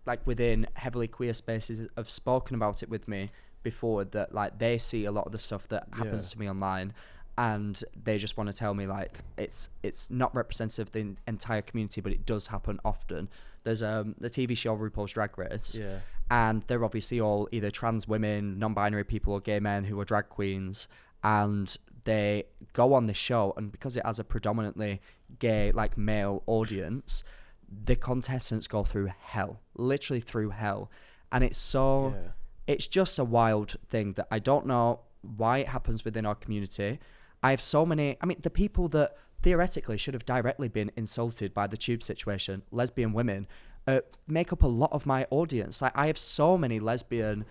like within heavily queer spaces have spoken about it with me before, that like they see a lot of the stuff that happens to me online, and they just want to tell me like it's not representative of the entire community, but it does happen often. There's the TV show RuPaul's Drag Race, and they're obviously all either trans women, non-binary people, or gay men who are drag queens, and they go on this show, and because it has a predominantly gay like male audience, the contestants go through hell, literally through hell, and it's so it's just a wild thing that I don't know why it happens within our community. I have so many, I mean, the people that theoretically should have directly been insulted by the tube situation, lesbian women, make up a lot of my audience. Like, I have so many lesbian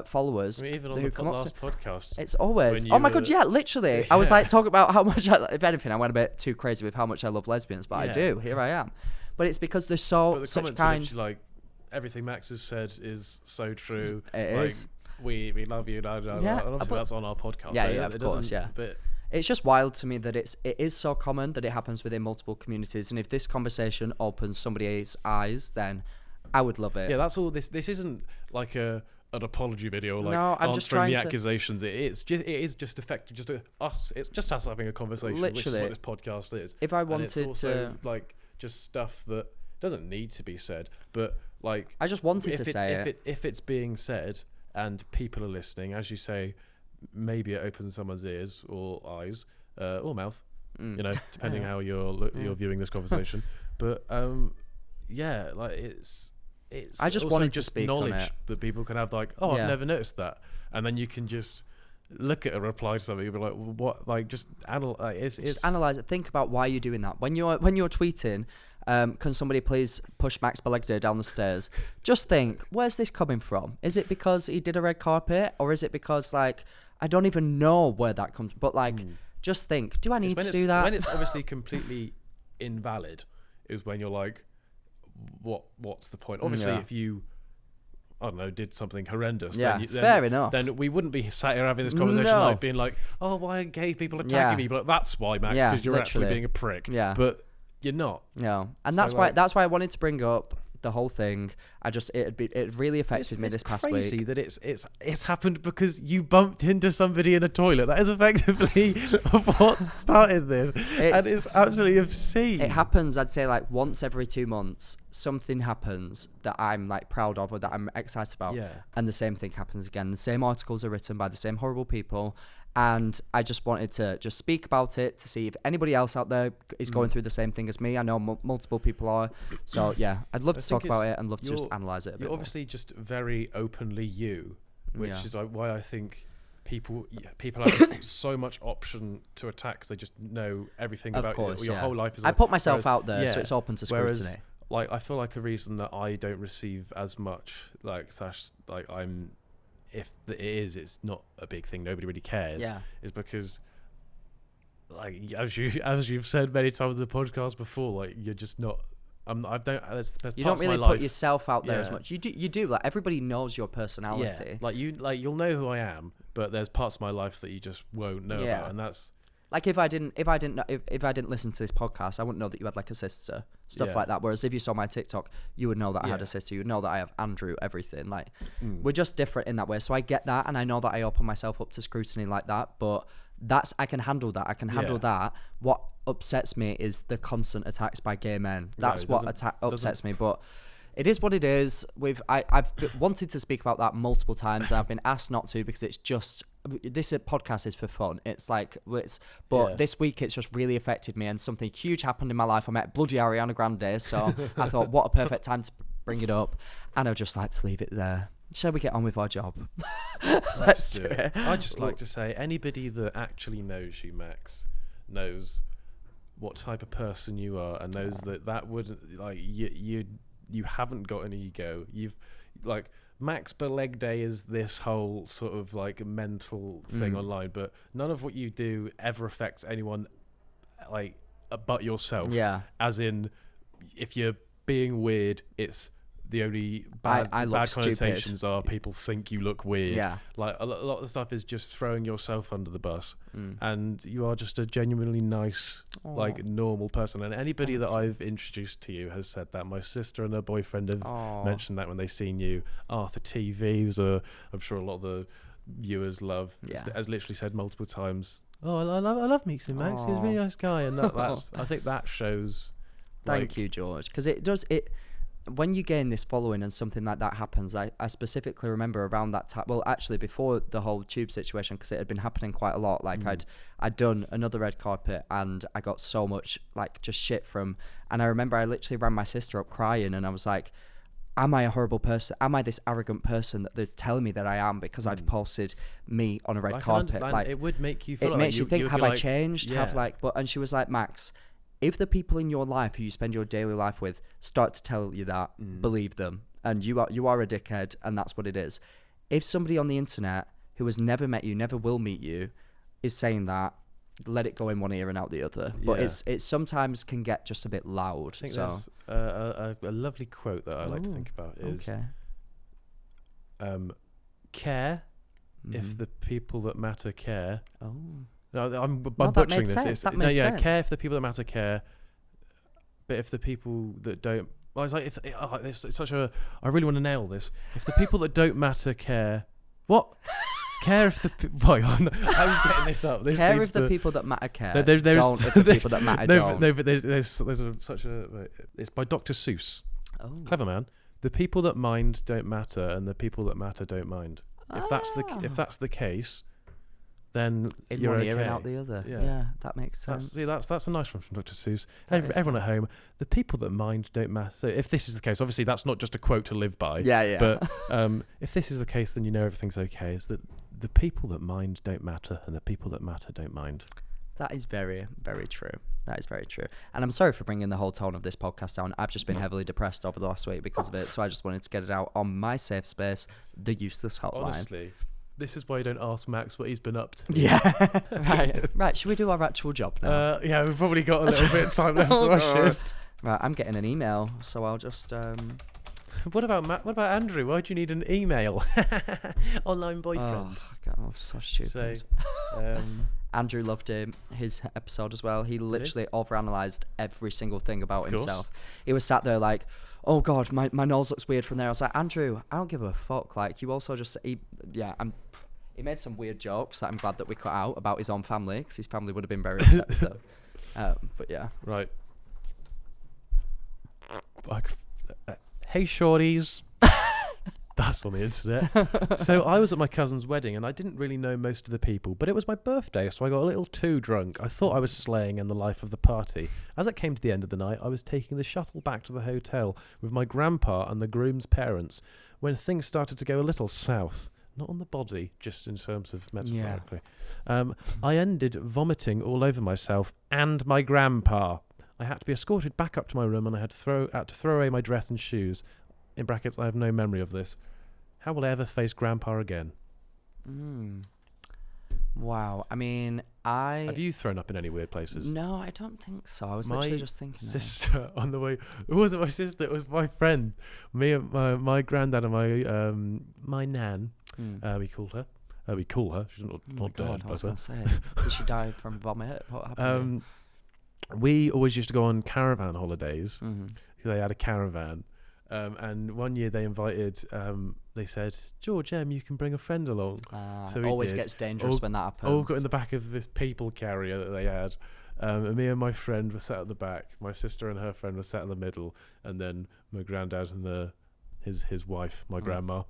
followers. I mean, even on the last podcast. It's always, oh my God, yeah, literally. I was like, talking about how much, if anything, I went a bit too crazy with how much I love lesbians, but I do, here I am. But it's because they're such kind. Like, everything Max has said is so true. It is. We love you. And obviously that's on our podcast. Of course. But it's just wild to me that it is so common that it happens within multiple communities. And if this conversation opens somebody's eyes, then I would love it. Yeah, that's all. This isn't like an apology video, like I'm just trying the accusations. It is just effective. It's just us having a conversation. Literally, which is what this podcast is. If I wanted it's also, like, just stuff that doesn't need to be said, but like I just wanted to say it. If it's being said and people are listening, as you say, maybe it opens someone's ears or eyes or mouth. you know, depending how you're viewing this conversation. But yeah, like it's I just also wanted to just speak on knowledge it. that people can have, like, I've never noticed that, and then you can just look at a reply to something and be like, well, what, like, just analyze. Just analyze it. Think about why you're doing that. When you're tweeting, can somebody please push Max Balegde down the stairs? Just think, where's this coming from? Is it because he did a red carpet, or is it because, like, I don't even know where that comes, but like, just think, do I need to do that? When it's obviously completely invalid is when you're like, what's the point? Obviously, if you, I don't know, did something horrendous, then fair enough. Then we wouldn't be sat here having this conversation like being like, oh, why are gay people attacking me? But that's why, Max, because you're actually being a prick. Yeah. But you're not. No. And that's why I wanted to bring up the whole thing. It really affected me this past week. It's crazy that it's happened because you bumped into somebody in a toilet. That is effectively what started this, and it's absolutely obscene. It happens, I'd say, like once every 2 months. Something happens that I'm like proud of or that I'm excited about, and the same thing happens again. The same articles are written by the same horrible people. And I just wanted to just speak about it to see if anybody else out there is going through the same thing as me. I know multiple people are. So, yeah, I'd love to talk about it and love to just analyse it a bit You're obviously just very openly you, which is why I think people have so much option to attack because they just know everything about your whole life. I put myself out there, so it's open to scrutiny. Whereas, like, I feel like a reason that I don't receive as much, it's not a big thing, nobody really cares, is because, like, as you've said many times in the podcast before, like, you're just not, you don't really put yourself out there as much. You do, like, everybody knows your personality. You'll know who I am, but there's parts of my life that you just won't know about, and that's like, if I didn't listen to this podcast, I wouldn't know that you had like a sister, stuff like that. Whereas if you saw my TikTok, you would know that I had a sister. You would know that I have Andrew, everything. Like, we're just different in that way. So I get that, and I know that I open myself up to scrutiny like that. But I can handle that. I can handle that. What upsets me is the constant attacks by gay men. That's what upsets me. But it is what it is. I've wanted to speak about that multiple times, and I've been asked not to because it's just, this podcast is for fun. But this week it's just really affected me, and something huge happened in my life. I met bloody Ariana Grande, so I thought, what a perfect time to bring it up, and I'd just like to leave it there. Shall we get on with our job? Let's do it. I'd just like to say, anybody that actually knows you, Max, knows what type of person you are, and knows that wouldn't, like, you haven't got an ego. You've, like, Max Balegde is this whole sort of like mental thing online, but none of what you do ever affects anyone, like, but yourself. Yeah. As in, if you're being weird, it's the only bad connotations are people think you look weird. Yeah. Like, a lot of the stuff is just throwing yourself under the bus, and you are just a genuinely nice, like, normal person. And anybody that I've introduced to you has said that. My sister and her boyfriend have mentioned that when they've seen you. Arthur TV, who's I'm sure a lot of the viewers love, has literally said multiple times, "Oh, I love meeting Max. He's a really nice guy," and that's I think that shows. Thank you, George, because it does it. When you gain this following and something like that happens, I specifically remember around that time, well, actually before the whole tube situation, because it had been happening quite a lot. Like, I'd done another red carpet, and I got so much, like, just shit from, and I remember I literally ran my sister up crying, and I was like, am I a horrible person? Am I this arrogant person that they're telling me that I am because I've posted me on a red carpet? Like, it would make you feel, it makes you think, have I changed? Yeah. And she was like, Max, if the people in your life who you spend your daily life with start to tell you that, believe them. And you are a dickhead, and that's what it is. If somebody on the internet who has never met you, never will meet you, is saying that, let it go in one ear and out the other. But it sometimes can get just a bit loud. I think there's a lovely quote that I like to think about is, care if the people that matter care. No, I'm butchering this. Care if the people that matter care, but if the people that don't, well, it's like it's such a. I really want to nail this. If the people that don't matter care, what? Care if the I'm getting this up. Care if the people that matter care. Don't if the people that matter don't. No, but there's such a. It's by Dr. Seuss. Clever man. The people that mind don't matter, and the people that matter don't mind. If that's the case, then in you're one okay. ear and out the other. Yeah, that makes sense. That's a nice one from Dr. Seuss. Everyone at home, the people that mind don't matter. So if this is the case, obviously that's not just a quote to live by. Yeah. But if this is the case, then you know everything's okay. Is that the people that mind don't matter, and the people that matter don't mind. That is very, very true. That is very true. And I'm sorry for bringing the whole tone of this podcast down. I've just been heavily depressed over the last week because of it. So I just wanted to get it out on my safe space, the Useless Hotline. Honestly, this is why you don't ask Max what he's been up to. Yeah. Right. Should we do our actual job now? Yeah, we've probably got a little bit of time left for our shift. Right. I'm getting an email, so I'll just... What about Matt? What about Andrew? Why do you need an email? Online boyfriend. Oh, God, I'm so stupid. So, Andrew loved his episode as well. He literally overanalyzed every single thing about himself. He was sat there like, oh God, my nose looks weird from there. I was like, Andrew, I don't give a fuck. Like, you also just... He made some weird jokes that I'm glad that we cut out about his own family, because his family would have been very upset with them. But yeah. Right. Hey shorties. That's on the internet. So I was at my cousin's wedding and I didn't really know most of the people, but it was my birthday, so I got a little too drunk. I thought I was slaying in the life of the party. As it came to the end of the night, I was taking the shuttle back to the hotel with my grandpa and the groom's parents when things started to go a little south. Not on the body, just in terms of metaphorically. Yeah. I ended vomiting all over myself and my grandpa. I had to be escorted back up to my room and I had to throw away my dress and shoes. In brackets, I have no memory of this. How will I ever face Grandpa again? Wow. I mean, Have you thrown up in any weird places? No, I don't think so. I was literally just thinking My sister on the way... It wasn't my sister, it was my friend. Me and my granddad and my nan, we called her. We call her. She's not dead. I was going to say, did she die from vomit? What happened? We always used to go on caravan holidays. Mm-hmm. They had a caravan. And one year they invited, they said, George, you can bring a friend along. So always gets dangerous when that happens. All got in the back of this people carrier that they had. And me and my friend were sat at the back. My sister and her friend were sat in the middle. And then my granddad and his wife, my grandma,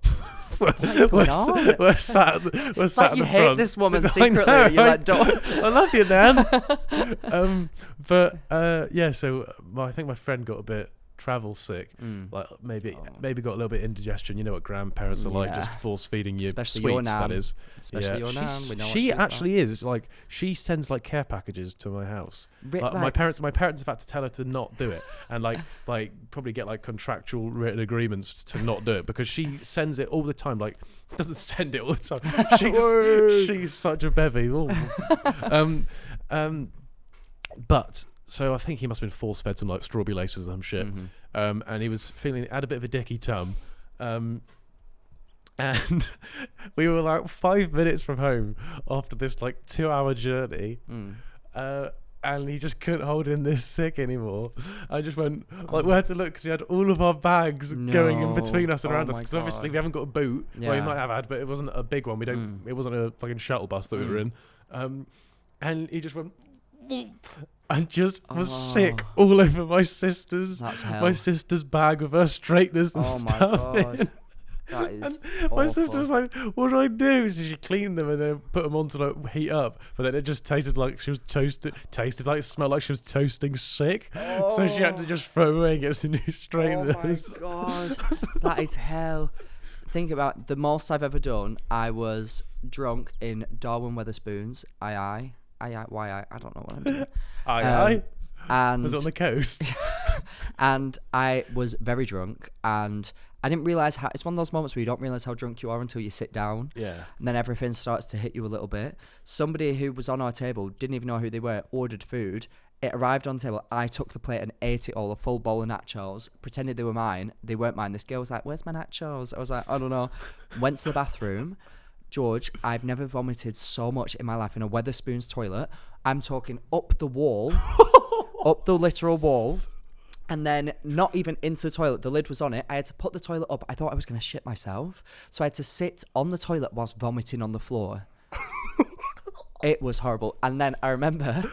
were sat at the front. You hate this woman secretly. You're like, don't. I love you, Nan. So I think my friend got a bit travel sick, like maybe got a little bit indigestion. You know what grandparents are like, just force feeding you, especially sweets, your nan. that is. Especially your nan. We know she actually is like, she sends like care packages to my house. My parents have had to tell her to not do it, and like probably get like contractual written agreements to not do it, because she sends it all the time. Like, doesn't send it all the time. She's such a bevy. But so I think he must have been force fed some like strawberry laces and some shit. Mm-hmm. And he was had a bit of a dicky tum. And we were like 5 minutes from home after this like 2-hour journey. And he just couldn't hold in this sick anymore. I just went, we had to look because we had all of our bags going in between us and around us. Because obviously we haven't got a boot. Yeah. Well, we might have had, but it wasn't a big one. It wasn't a fucking shuttle bus that we were in. And he just went... and just was sick all over my sister's bag with her straighteners and stuff. Oh my God. That is awful. My sister was like, what do I do? So she cleaned them and then put them on to like heat up, but then it just tasted like she was smelled like she was toasting sick. So she had to just throw away and get some new straighteners. Oh my God. That is hell. Think about the most I've ever done. I was drunk in Darwin Wetherspoons. I don't know what I'm doing. And was it on the coast? And I was very drunk, and I didn't realise how... It's one of those moments where you don't realise how drunk you are until you sit down. Yeah. And then everything starts to hit you a little bit. Somebody who was on our table, didn't even know who they were, ordered food. It arrived on the table. I took the plate and ate it all, a full bowl of nachos, pretended they were mine. They weren't mine. This girl was like, where's my nachos? I was like, I don't know. Went to the bathroom. George, I've never vomited so much in my life in a Wetherspoons toilet. I'm talking up the wall, up the literal wall, and then not even into the toilet. The lid was on it. I had to put the toilet up. I thought I was going to shit myself. So I had to sit on the toilet whilst vomiting on the floor. It was horrible. And then I remember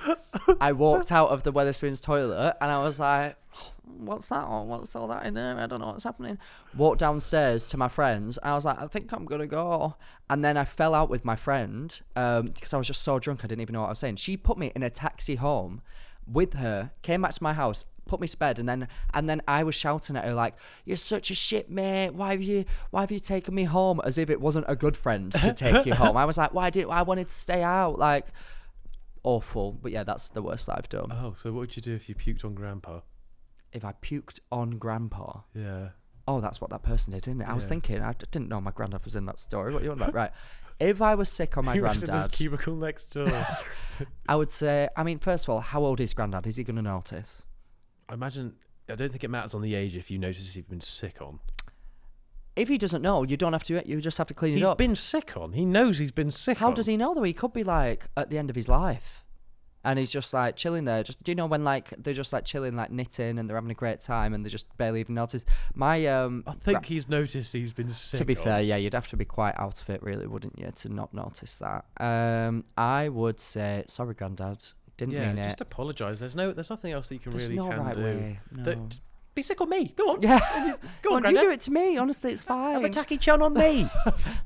I walked out of the Wetherspoons toilet and I was like, what's that on? What's all that in there? I don't know what's happening. Walked downstairs to my friends. I was like, I think I'm going to go. And then I fell out with my friend because I was just so drunk I didn't even know what I was saying. She put me in a taxi home with her, came back to my house, put me to bed, and then I was shouting at her like, "You're such a shit mate. Why have you taken me home?" As if it wasn't a good friend to take you home. I was like, I wanted to stay out. Like, awful. But yeah, that's the worst that I've done. Oh, so what would you do if you puked on Grandpa? If I puked on Grandpa? Yeah. Oh, that's what that person did, didn't it? I was thinking, I didn't know my granddad was in that story. What are you on about? Right. If I was sick on my granddad... He was in his cubicle next door. I would say, I mean, first of all, how old is Grandad? Is he going to notice? I don't think it matters on the age if you notice you've been sick on. If he doesn't know, you don't have to. You just have to clean it up. He's been sick on. He knows he's been sick on. How does he know, though? He could be, like, at the end of his life. And he's just, like, chilling there. Do you know when, like, they're just, like, chilling, like, knitting, and they're having a great time, and they just barely even notice? I think he's noticed he's been sick. To be fair, yeah, you'd have to be quite out of it, really, wouldn't you, to not notice that? I would say, sorry, Grandad, didn't mean it. Just apologise. There's nothing else that you can There's really no can right do. way. No. Be sick on me. Go on. Yeah. Go on, you Grandad. do it to me. Honestly, it's fine. Have a tacky chun on me.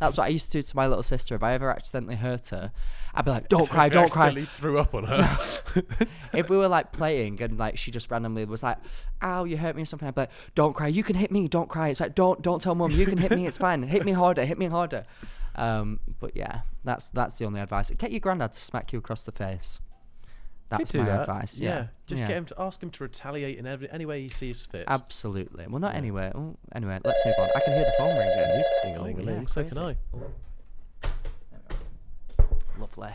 That's what I used to do to my little sister. If I ever accidentally hurt her, I'd be like, don't cry, don't cry. Accidentally threw up on her. If we were like playing and like she just randomly was like, ow, you hurt me or something, I'd be like, don't cry, you can hit me, don't cry. It's like, don't tell mum, you can hit me, it's fine. Hit me harder. But yeah, that's the only advice. Get your granddad to smack you across the face. That's my advice. Yeah. Just get him to ask him to retaliate in any way he sees fit. Absolutely. Well, not anyway. Oh, anyway, let's move on. I can hear the phone ringing. Ding-a-ling-a-ling. So can I. Lovely.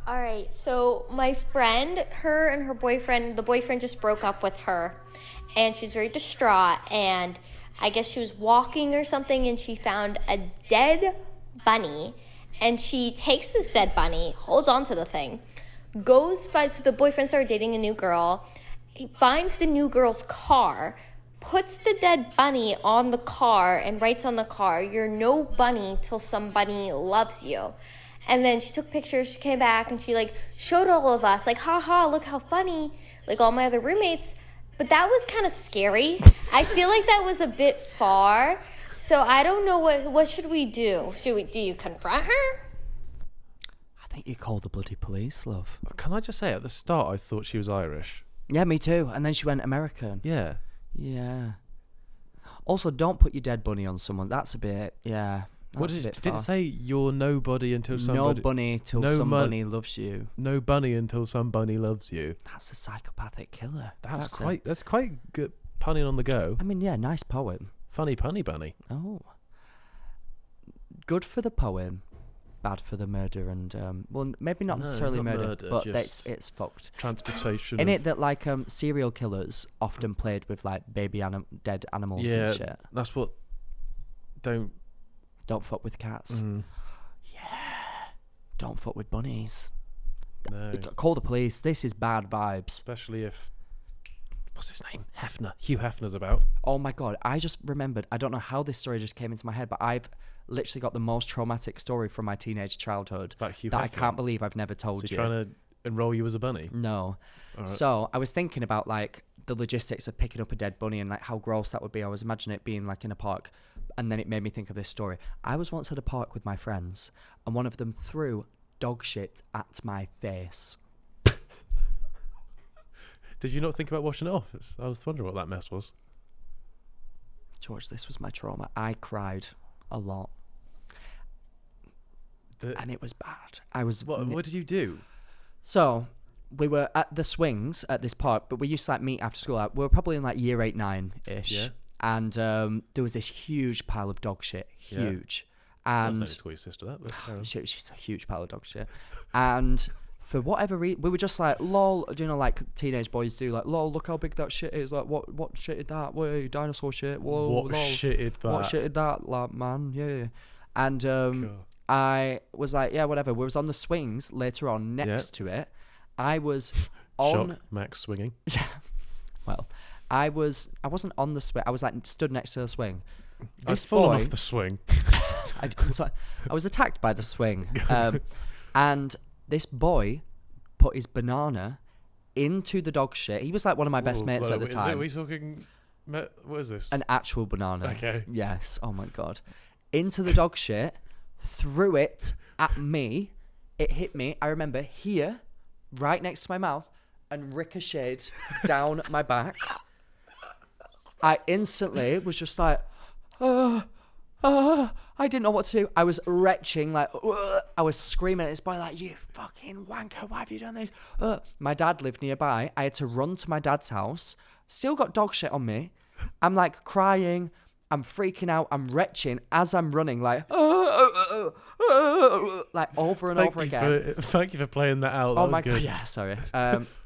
All right. So my friend, her and her boyfriend, the boyfriend just broke up with her, and she's very distraught. And I guess she was walking or something, and she found a dead bunny, and she takes this dead bunny, holds on to the thing. So the boyfriend started dating a new girl. He finds the new girl's car, puts the dead bunny on the car, and writes on the car, "You're no bunny till somebody loves you." And then she took pictures, she came back, and she, like, showed all of us, like, haha, look how funny, like, all my other roommates. But that was kind of scary. I feel like that was a bit far. So I don't know, what should we do? Do you confront her? I think you call the bloody police, love. Can I just say, at the start, I thought she was Irish. Yeah, me too. And then she went American. Yeah. Yeah. Also, don't put your dead bunny on someone. That's a bit, yeah. What did it say? You're nobody until somebody... No bunny till somebody loves you. No bunny until somebody loves you. That's a psychopathic killer. That's quite good punning on the go. I mean, yeah, nice poem. Funny punny bunny. Oh. Good for the poem. Bad for the murder and well, maybe not necessarily murder, but it's fucked. Transportation. In it that like serial killers often played with like dead animals and shit. That's what. Don't fuck with cats. Yeah. Don't fuck with bunnies. No. Call the police. This is bad vibes. Especially if what's his name? Hefner. Hugh Hefner's about. Oh my god! I just remembered. I don't know how this story just came into my head, but I've literally got the most traumatic story from my teenage childhood about Hugh that Hefner. I can't believe I've never told you. Is he trying to enroll you as a bunny? No. Right. So I was thinking about like the logistics of picking up a dead bunny and like how gross that would be. I was imagining it being like in a park, and then it made me think of this story. I was once at a park with my friends, and one of them threw dog shit at my face. Did you not think about washing it off? I was wondering what that mess was. George, this was my trauma. I cried a lot. And it was bad. What did you do? So, we were at the swings at this park, but we used to like meet after school. We were probably in like year 8, 9-ish. Yeah. And there was this huge pile of dog shit. Huge. Yeah. And I was to call your sister that. She's a huge pile of dog shit. And for whatever reason, we were just like, lol, you know, like teenage boys do, like, lol, look how big that shit is. Like, what shitted that? Whoa, dinosaur shit. Whoa, what lol. Shitted that? What shitted that, like, man? Yeah. And I was like, yeah, whatever. We was on the swings later on next to it. I was on... Shock, Max swinging. Well, I wasn't on the swing. I was like stood next to the swing. I've fallen off the swing. I was attacked by the swing. And this boy put his banana into the dog shit. He was like one of my best mates at the time. Are we talking... What is this? An actual banana. Okay. Yes. Oh my God. Into the dog shit, threw it at me. It hit me, I remember, here, right next to my mouth, and ricocheted down my back. I instantly was just like, I didn't know what to do. I was retching, like, I was screaming at this boy, like, you fucking wanker, why have you done this? My dad lived nearby. I had to run to my dad's house. Still got dog shit on me. I'm like crying. I'm freaking out. I'm retching as I'm running, like, like over and over again. Thank you for playing that out. Oh my God. Yeah, sorry.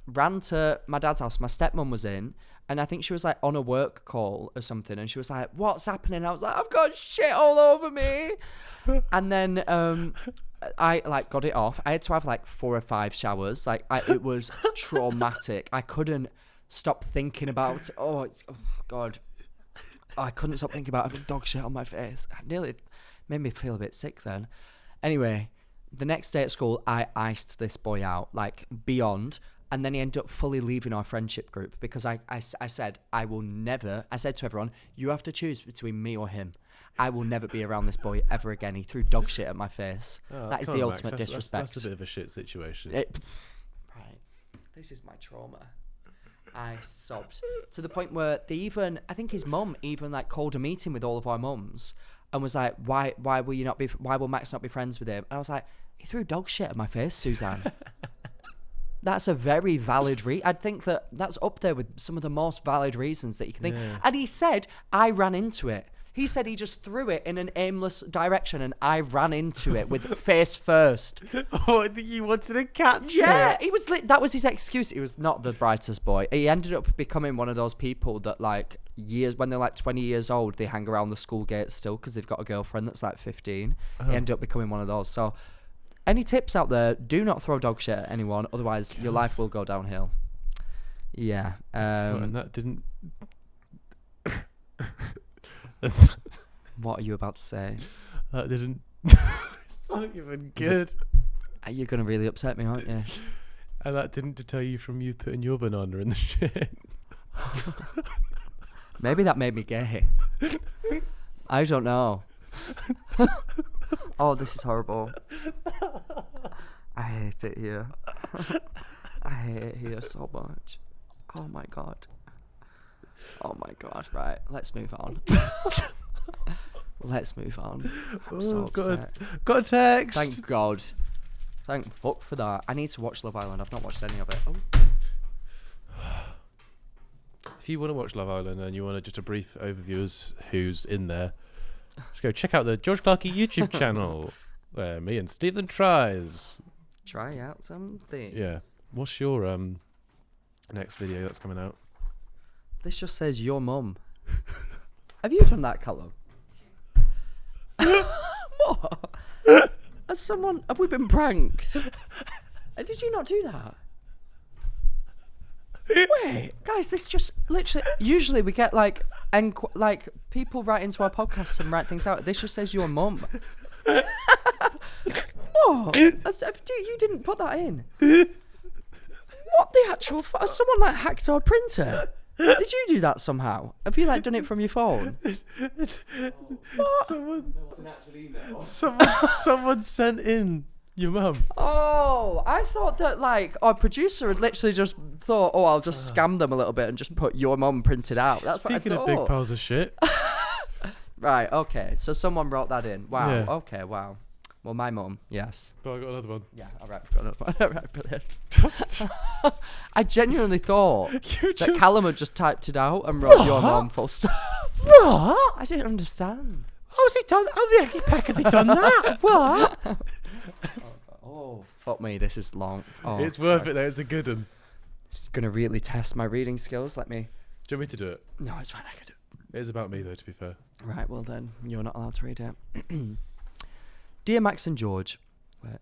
Ran to my dad's house. My stepmom was in. And I think she was like on a work call or something. And she was like, what's happening? I was like, I've got shit all over me. And then I like got it off. I had to have like 4 or 5 showers. Like it was traumatic. I couldn't stop thinking about, oh God. I couldn't stop thinking about having dog shit on my face. It nearly made me feel a bit sick then. Anyway, the next day at school, I iced this boy out, like beyond. And then he ended up fully leaving our friendship group because I said, I said to everyone, you have to choose between me or him. I will never be around this boy ever again. He threw dog shit at my face. That is the ultimate disrespect. That's a bit of a shit situation. Right. This is my trauma. I sobbed to the point where I think his mum even like called a meeting with all of our mums and was like, why will Max not be friends with him? And I was like, he threw dog shit at my face, Suzanne. That's a very valid I'd think that's up there with some of the most valid reasons that you can think. Yeah. And he said, I ran into it. He said he just threw it in an aimless direction and I ran into it with face first. Oh, I think you wanted to catch it. Yeah, he was that was his excuse. He was not the brightest boy. He ended up becoming one of those people that like when they're like 20 years old, they hang around the school gates still because they've got a girlfriend that's like 15. He ended up becoming one of those. So any tips out there, do not throw dog shit at anyone, otherwise your life will go downhill. Yeah. And that didn't... What are you about to say? That didn't... It's not even good. You're going to really upset me, aren't you? And that didn't deter you from you putting your banana in the shit. Maybe that made me gay. I don't know. Oh, this is horrible. I hate it here. I hate it here so much. Oh my God. Oh my God. Right, let's move on. Let's move on. I'm so upset. Got a text. Thank God. Thank fuck for that. I need to watch Love Island. I've not watched any of it. Oh. If you want to watch Love Island and you want just a brief overview as who's in there, just go check out the George Clarke YouTube channel where me and Stephen try out something. Yeah. What's your next video that's coming out? This just says your mum. Have you done that, Callum? What? Have we been pranked? Did you not do that? Wait, guys, this just literally. Usually we get like people write into our podcast and write things out. This just says your mum. What? You didn't put that in. What the actual? Someone like hacked our printer. Did you do that somehow? Have you like done it from your phone? What? Someone sent in your mum. Oh, I thought that like our producer had literally just thought, oh, I'll just scam them a little bit and just put your mum printed out. That's Speaking what I thought. of big piles of shit. Right, okay. So someone wrote that in. Wow. Yeah. Okay, wow. Well, my mum, yes. But I got another one. Yeah, all right, we've got another one. All right, brilliant. I genuinely thought that Callum had just typed it out and wrote your mum full stop. What? I didn't understand. How's he done? How the heck has he done that? What? Oh, fuck me, this is long. Oh, it's worth it though, it's a good one. It's going to really test my reading skills. Let me... Do you want me to do it? No, it's fine, I can do it. It is about me though, to be fair. Right, well then, you're not allowed to read it. Dear Max and George... Wait.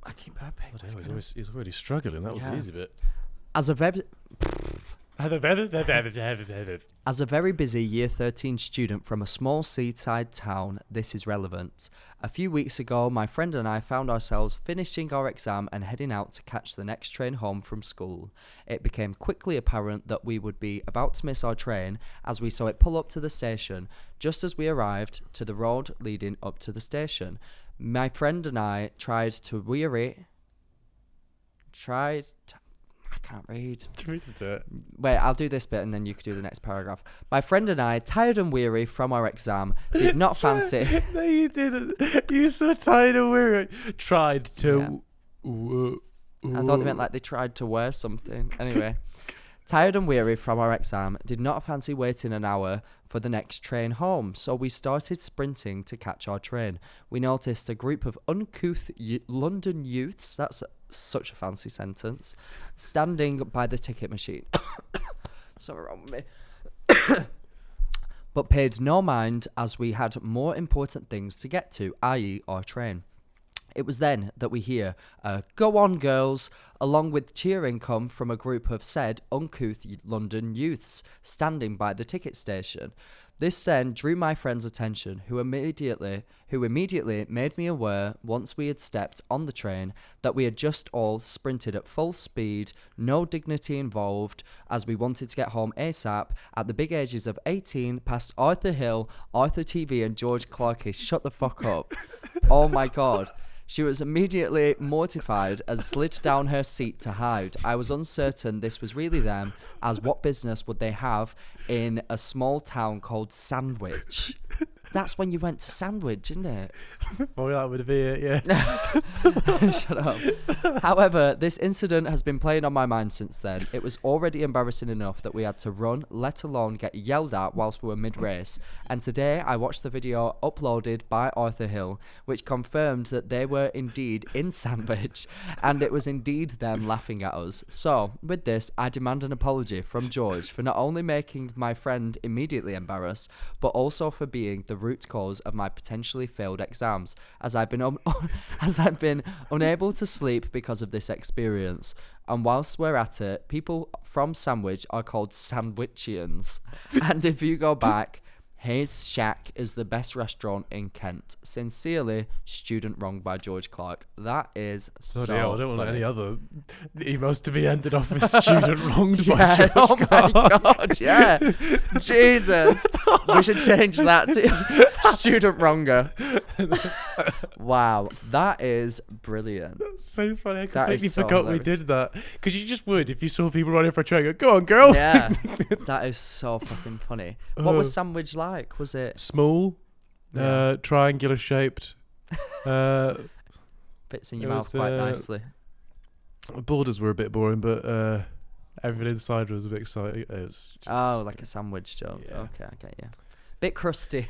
I keep burping. He's already struggling, that was the easy bit. As a very... As a very busy Year 13 student from a small seaside town, this is relevant. A few weeks ago, my friend and I found ourselves finishing our exam and heading out to catch the next train home from school. It became quickly apparent that we would be about to miss our train as we saw it pull up to the station just as we arrived to the road leading up to the station. My friend and I tried to weary... I can't read. Wait, I'll do this bit and then you could do the next paragraph. My friend and I, tired and weary from our exam, did not fancy... No, you didn't. You so tired and weary. Tried to... I thought they meant like they tried to wear something. Anyway. Tired and weary from our exam, did not fancy waiting an hour for the next train home, so we started sprinting to catch our train. We noticed a group of uncouth London youths, that's such a fancy sentence, standing by the ticket machine. Something wrong with me. But paid no mind as we had more important things to get to, i.e. our train. It was then that we hear, "Go on, girls," along with cheering come from a group of said uncouth London youths standing by the ticket station. This then drew my friend's attention, who immediately made me aware, once we had stepped on the train, that we had just all sprinted at full speed, no dignity involved, as we wanted to get home ASAP, at the big ages of 18, past Arthur Hill, Arthur TV and George Clarke. Shut the fuck up. Oh my god. She was immediately mortified and slid down her seat to hide. I was uncertain this was really them, as what business would they have in a small town called Sandwich? That's when you went to Sandwich, isn't it? Oh, that would be it, yeah. Shut up. However, this incident has been playing on my mind since then. It was already embarrassing enough that we had to run, let alone get yelled at whilst we were mid-race. And today I watched the video uploaded by Arthur Hill, which confirmed that they were indeed in Sandwich, and it was indeed them laughing at us. So, with this, I demand an apology from George for not only making my friend immediately embarrassed, but also for being the root cause of my potentially failed exams, as I've been unable to sleep because of this experience. And whilst we're at it, people from Sandwich are called Sandwichians. And if you go back, Hayes Shack is the best restaurant in Kent. Sincerely, Student Wrong by George Clarke. That is so I don't funny. want any other emails to be ended off with Student Wronged by George Oh Clarke. my god, yeah. Jesus. We should change that to Student Wronger. Wow, that is brilliant. That's so funny. I That completely is so forgot we hilarious. did that. Because you just would if you saw people running for a train. Go on, girl. Yeah, that is so fucking funny. What was Sandwich like? Was it Small, Yeah. triangular shaped. fits in your It mouth was, quite nicely? Borders were a bit boring, but everything inside was a bit exciting. It was Oh, like a sandwich joke. Yeah. Okay, I get you. Bit crusty.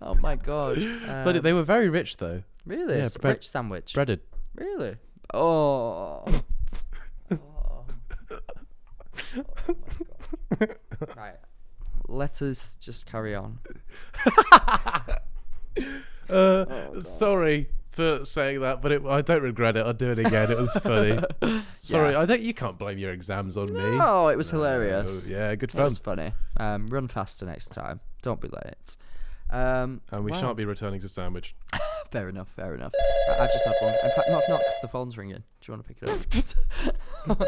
Oh my god. but they were very rich though. Really? Yeah, Rich sandwich. Breaded. Really? Oh. Oh. Oh my god. Right. Let us just carry on. Sorry for saying that, but I don't regret it. I'll do it again. It was funny. Sorry, Yeah. You can't blame your exams on me. No, it was hilarious. Yeah, good It fun. was funny. Run faster next time. Don't be late. And we wow. shan't be returning to Sandwich. Fair enough, fair enough. I've just had one. In fact, no, I've not, because the phone's ringing. Do you want to pick it up?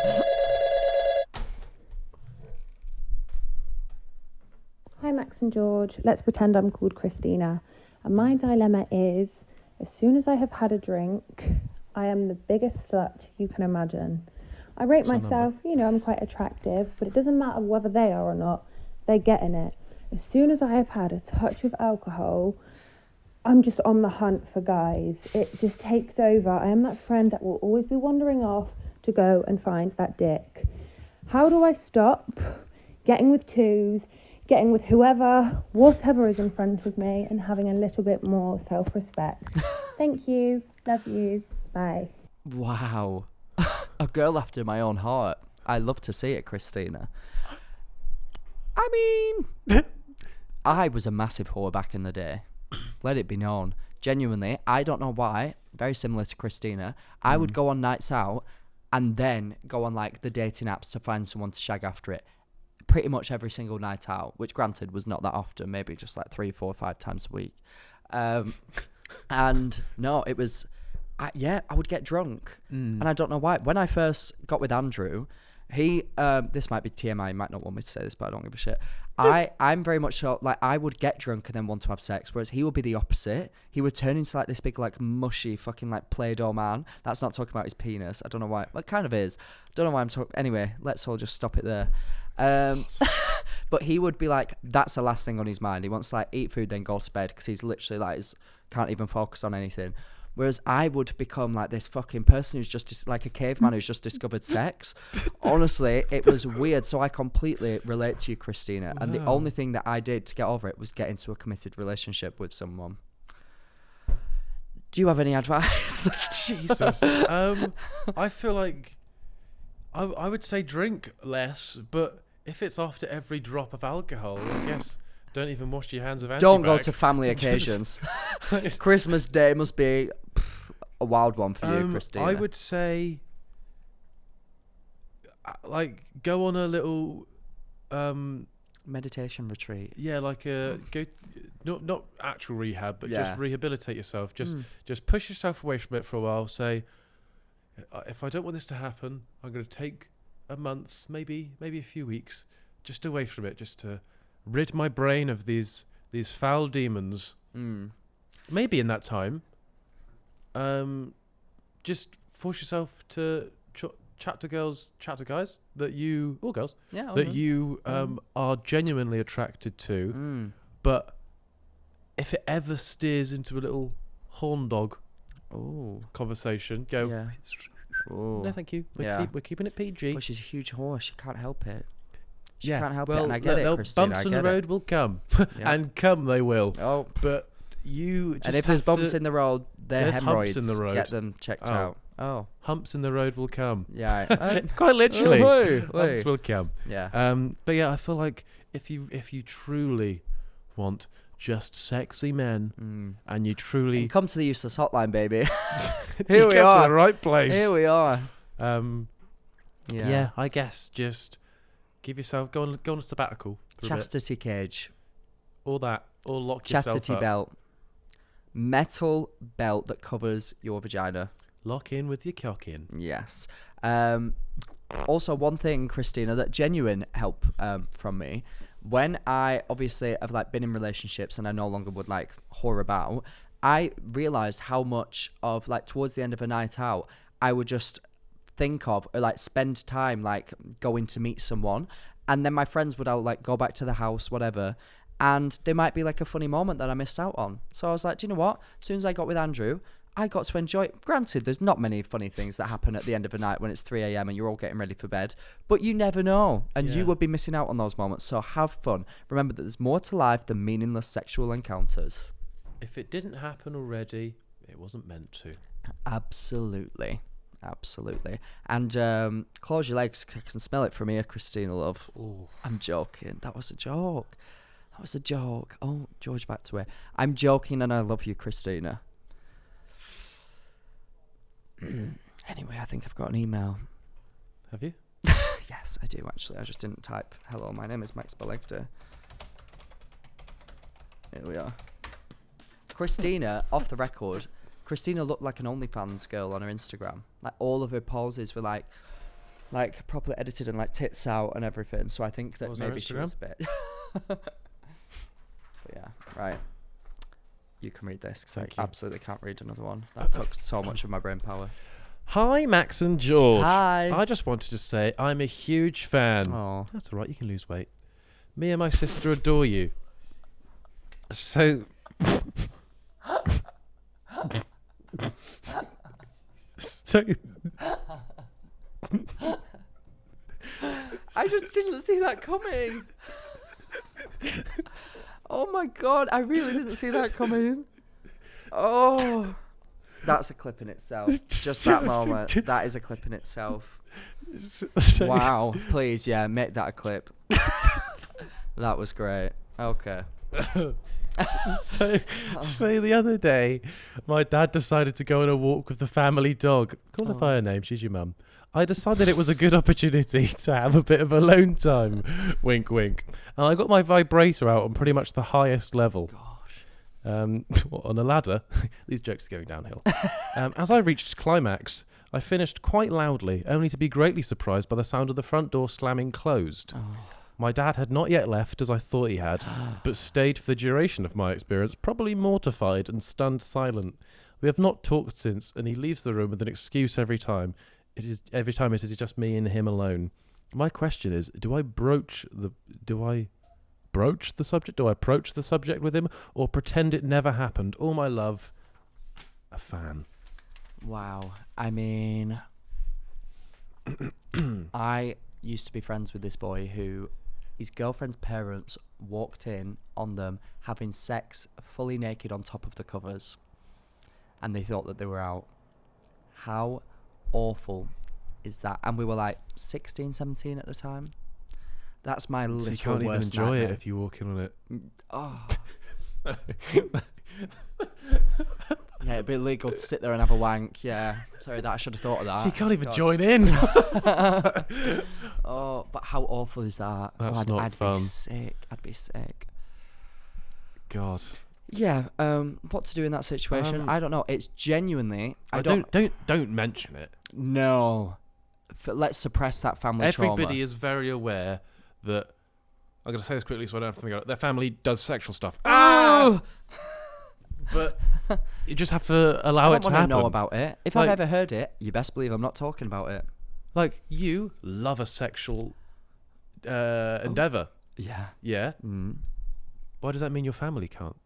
Hi Max and George, let's pretend I'm called Christina. And my dilemma is, as soon as I have had a drink, I am the biggest slut you can imagine. I rate What's that myself, I'm quite attractive, but it doesn't matter whether they are or not, they're getting it. As soon as I have had a touch of alcohol, I'm just on the hunt for guys. It just takes over. I am that friend that will always be wandering off to go and find that dick. How do I stop getting with twos, getting with whatever is in front of me, and having a little bit more self-respect? Thank you. Love you. Bye. Wow. A girl after my own heart. I love to see it, Christina. I mean, I was a massive whore back in the day. Let it be known. Genuinely, I don't know why. Very similar to Christina. I would go on nights out and then go on like the dating apps to find someone to shag after it pretty much every single night out, which granted was not that often, maybe just like 3, 4, 5 times a week. And no, it was, I would get drunk. And I don't know why. When I first got with Andrew, he, this might be TMI, you might not want me to say this, but I don't give a shit. I'm very much so, like, I would get drunk and then want to have sex, whereas he would be the opposite. He would turn into like this big, like, mushy fucking like Play-Doh man. That's not talking about his penis. I don't know why. Well, it kind of is. I don't know why I'm talking. Anyway, let's all just stop it there. But he would be like, that's the last thing on his mind. He wants to like eat food, then go to bed, because he's literally like, can't even focus on anything. Whereas I would become like this fucking person who's just like a caveman who's just discovered sex. Honestly, it was weird. So I completely relate to you, Christina. And the only thing that I did to get over it was get into a committed relationship with someone. Do you have any advice? Jesus. I feel like I would say drink less, but if it's after every drop of alcohol, I guess don't even wash your hands of antibac. Don't go to family occasions. Christmas Day must be a wild one for you, Christina. I would say, like, go on a little meditation retreat. Yeah, like go not actual rehab, but just rehabilitate yourself. Just push yourself away from it for a while. Say, if I don't want this to happen, I'm going to take a month, maybe a few weeks, just away from it, just to rid my brain of these foul demons. Maybe in that time, just force yourself to chat to girls, chat to guys that you, or girls, that you are genuinely attracted to. But if it ever steers into a little horn dog conversation, go, no thank you, we're keeping it PG. Well, she's a huge horse, she can't help it. She yeah, can't help well, it, and I get it, Christina. Bumps in the road will come, and come they will. Oh, but you just and if there's bumps in the road, they're hemorrhoids. Humps in the road. Get them checked out. Oh, humps in the road will come. Yeah, quite literally, humps will come. Yeah. But yeah, I feel like if you truly want just sexy men, and you truly and come to the Useless Hotline, baby. Here we are, to the right place. Here we are. Yeah, I guess just give yourself go on a sabbatical. For Chastity cage. All that. Or lock yourself up. Chastity belt. Metal belt that covers your vagina. Lock in with your cock in. Yes. Also, one thing, Christina, that genuine help from me, when I obviously have like been in relationships and I no longer would like whore about, I realized how much of like towards the end of a night out, I would just think of or like spend time like going to meet someone, and then my friends would all like go back to the house, whatever, and there might be like a funny moment that I missed out on. So I was like, do you know what? As soon as I got with Andrew, I got to enjoy it. Granted, there's not many funny things that happen at the end of a night when it's 3 a.m. and you're all getting ready for bed, but you never know, and you would be missing out on those moments. So have fun. Remember that there's more to life than meaningless sexual encounters. If it didn't happen already, it wasn't meant to. Absolutely. And close your legs. I can smell it from here, Christina, love. Ooh. I'm joking. That was a joke. Oh, George, back to it. I'm joking, and I love you, Christina. Anyway, I think I've got an email. Have you? Yes, I do, actually. I just didn't type, hello, my name is Max Balegde. Here we are. Christina, off the record, Christina looked like an OnlyFans girl on her Instagram. Like, all of her poses were like properly edited and like tits out and everything. So I think that maybe she was a bit. But yeah, right. You can read this because I absolutely can't read another one. That took so much of my brain power. Hi, Max and George. Hi. I just wanted to say I'm a huge fan. Oh, that's all right. You can lose weight. Me and my sister adore you. So. I just didn't see that coming. Oh my god, I really didn't see that coming. Oh, that's a clip in itself. Just that moment. That is a clip in itself. Wow, please, make that a clip. That was great. Okay. So the other day, my dad decided to go on a walk with the family dog. Call her by her name. She's your mum. I decided it was a good opportunity to have a bit of alone time. Wink, wink. And I got my vibrator out on pretty much the highest level. On a ladder. These jokes are going downhill. As I reached climax, I finished quite loudly, only to be greatly surprised by the sound of the front door slamming closed. My dad had not yet left, as I thought he had, but stayed for the duration of my experience, probably mortified and stunned silent. We have not talked since, and he leaves the room with an excuse every time. It is just me and him alone. My question is, do I broach the subject? Do I approach the subject with him, or pretend it never happened? All my love, a fan. Wow. I mean, I used to be friends with this boy who his girlfriend's parents walked in on them having sex fully naked on top of the covers, and they thought that they were out. How awful is that? And we were like 16, 17 at the time. That's my literal worst nightmare. You can't even enjoy it if you walk in on it. Oh. Yeah, it'd be illegal to sit there and have a wank. Yeah, sorry, that I should have thought of that. So you can't even join in. Oh, but how awful is that? That's not fun. I'd be sick. God. Yeah. What to do in that situation? I don't know. It's genuinely. Don't mention it. No. Let's suppress that family trauma. Everybody is very aware that. I'm going to say this quickly so I don't have to think about it. Their family does sexual stuff. Oh! But you just have to allow it to happen. I don't want to know about it. If I've ever heard it, you best believe I'm not talking about it. Like, you love a sexual endeavour. Yeah. Yeah? Mm. Why does that mean your family can't?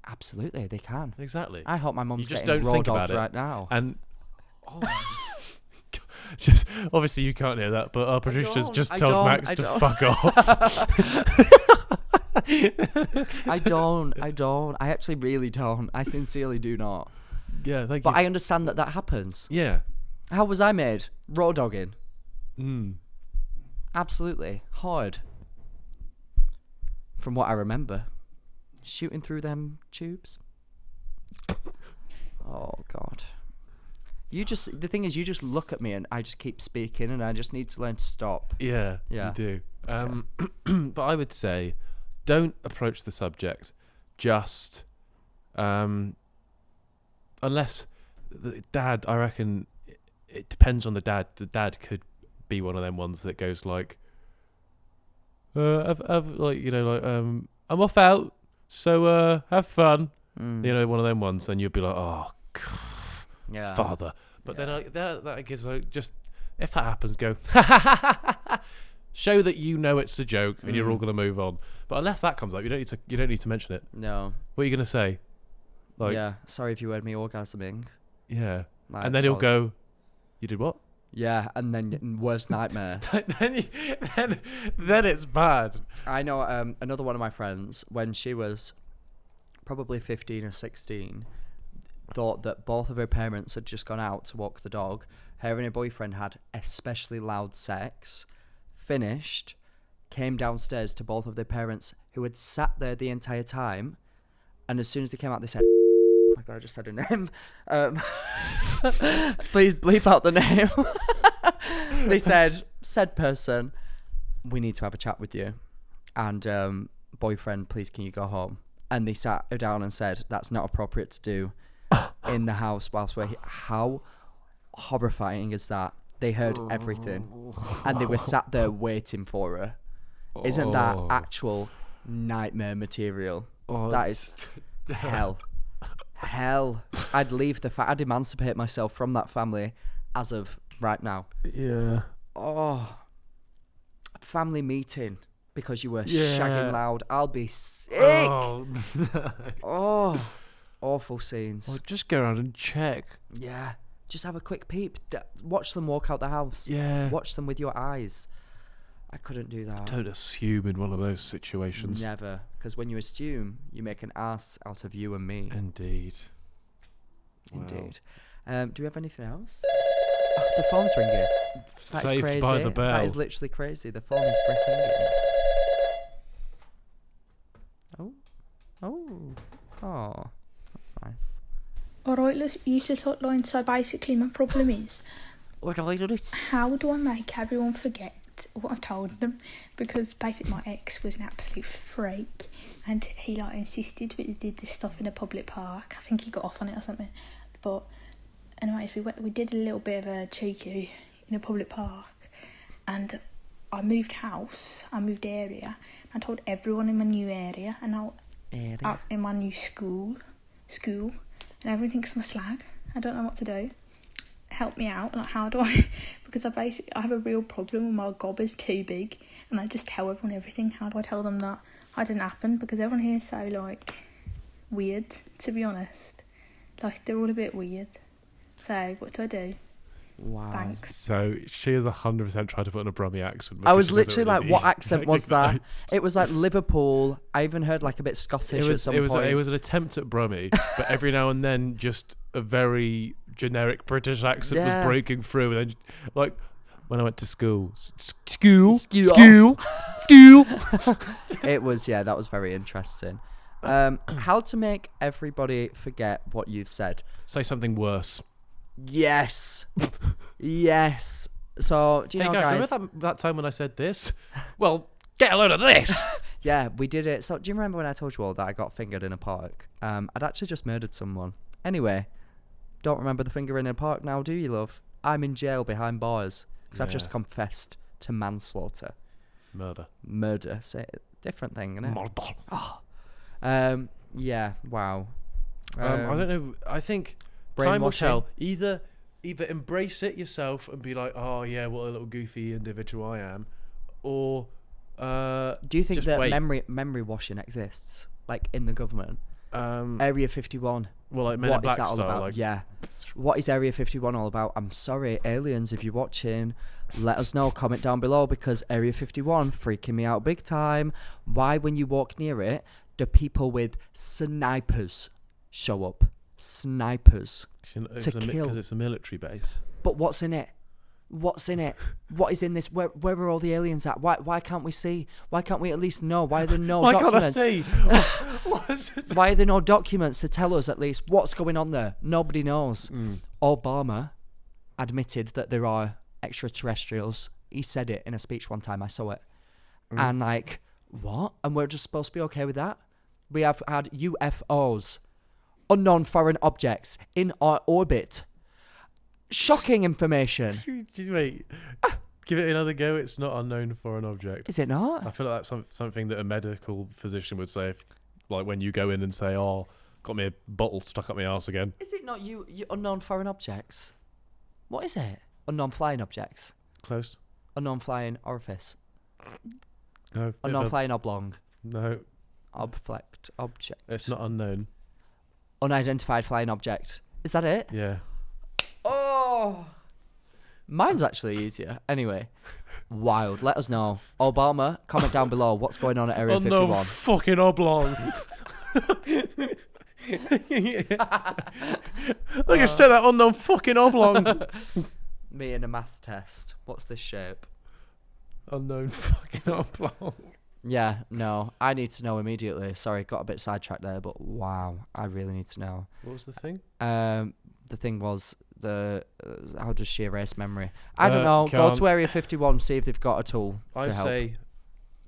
Absolutely, they can. Exactly. I hope my mum's just getting don't think raw about dogs it. right now. And... just obviously you can't hear that, but our producers just told Max to fuck off. I don't. I actually really don't. I sincerely do not. Yeah, thank you. But I understand that happens. Yeah. How was I made? Raw dogging. Absolutely. Hard. From what I remember. Shooting through them tubes. Oh, God. The thing is, you just look at me and I just keep speaking and I just need to learn to stop. Yeah. You do. But I would say, don't approach the subject just unless the dad, I reckon it depends on the dad. The dad could be one of them ones that goes like, I'm off out, so have fun. You know, one of them ones, and you'd be like, oh, yeah, father. But then that gives just, if that happens, go show that you know it's a joke and you're all gonna move on. But unless that comes up, you don't need to mention it. No. What are you gonna say? Like, yeah, sorry if you heard me orgasming. Yeah. Like, and then he'll go, you did what? Yeah, and then worst nightmare. then it's bad. I know another one of my friends, when she was probably 15 or 16, thought that both of her parents had just gone out to walk the dog. Her and her boyfriend had especially loud sex, finished, came downstairs to both of their parents, who had sat there the entire time, and as soon as they came out, they said, oh my God, I just said her name. Please bleep out the name. They said person, we need to have a chat with you. And boyfriend, please can you go home? And they sat her down and said, that's not appropriate to do in the house whilst we're here. How horrifying is that? They heard everything. And they were sat there waiting for her. Isn't that actual nightmare material? That is hell. Hell. I'd leave I'd emancipate myself from that family as of right now. Yeah. Oh. Family meeting because you were shagging loud. I'll be sick. Oh. Oh. Awful scenes. Well, just go around and check. Yeah. Just have a quick peep. Watch them walk out the house. Yeah. Watch them with your eyes. I couldn't do that. Don't assume in one of those situations. Never. Because when you assume, you make an ass out of you and me. Indeed. Indeed. Wow. Do we have anything else? Oh, the phone's ringing. That is crazy. By the bell. That is literally crazy. The phone is ringing. Oh. That's nice. Alright, let's useless hotline. So basically my problem is, how do I make everyone forget what I've told them? Because basically my ex was an absolute freak, and he like insisted we did this stuff in a public park. I think he got off on it or something. But anyways, we did a little bit of a cheeky in a public park, and I moved house, I moved area. I told everyone in my new area, and now in my new school, and everyone thinks I'm a slag. I don't know what to do. Help me out. Like, how do I? Because I have a real problem with my gob is too big, and I just tell everyone everything. How do I tell them that didn't happen? Because everyone here is so like weird, to be honest. Like, they're all a bit weird. So what do I do? Wow. Thanks. So she has 100% tried to put on a Brummie accent. I was literally like, what accent was that? It was like Liverpool. I even heard like a bit Scottish at some point. It was an attempt at Brummie, but every now and then just a very generic British accent was breaking through. And then, like, when I went to school. It was, that was very interesting. How to make everybody forget what you've said. Say something worse. Yes. Yes. So, do you know, guys? Remember that time when I said this? Well, get a load of this. Yeah, we did it. So, do you remember when I told you all that I got fingered in a park? I'd actually just murdered someone. Anyway, don't remember the fingering in a park now, do you, love? I'm in jail behind bars because I've just confessed to manslaughter. Murder. Say different thing, isn't it? Murder. Oh. Yeah. Wow. I don't know. I think time will tell. Either embrace it yourself and be like, oh yeah, what a little goofy individual I am, or do you think that memory washing exists, like in the government? Area 51. Well, like Men in Black style. About? Yeah. What is Area 51 all about? I'm sorry, aliens, if you're watching, let us know. Comment down below, because Area 51 freaking me out big time. Why, when you walk near it, do people with snipers show up? Snipers to kill. Because it's a military base. But what's in it? What's in it? What is in this? Where are all the aliens at? Why can't we see? Why can't we at least know? Why are there no documents? Why can't I see? Why are there no documents to tell us at least what's going on there? Nobody knows. Obama admitted that there are extraterrestrials. He said it in a speech one time. I saw it. And like, what? And we're just supposed to be okay with that? We have had UFOs, unknown foreign objects, in our orbit. Shocking information. Wait, give it another go. It's not unknown foreign object. Is it not? I feel like that's something that a medical physician would say, like when you go in and say, "Oh, got me a bottle stuck up my arse again." Is it not you unknown foreign objects? What is it? Unknown flying objects. Close. Unknown flying orifice. No. Unknown flying oblong. No. Object. It's not unknown. Unidentified flying object. Is that it? Yeah. Oh, mine's actually easier. Anyway, wild. Let us know. Obama, comment down below what's going on at Area 51. No fucking oblong. Look, I said that unknown fucking oblong. Me in a maths test. What's this shape? Unknown fucking oblong. Yeah, no, I need to know immediately. Sorry, got a bit sidetracked there, but wow, I really need to know. What was the thing? The thing was how does she erase memory? I don't know. Go to Area 51, see if they've got a tool to help. I'd say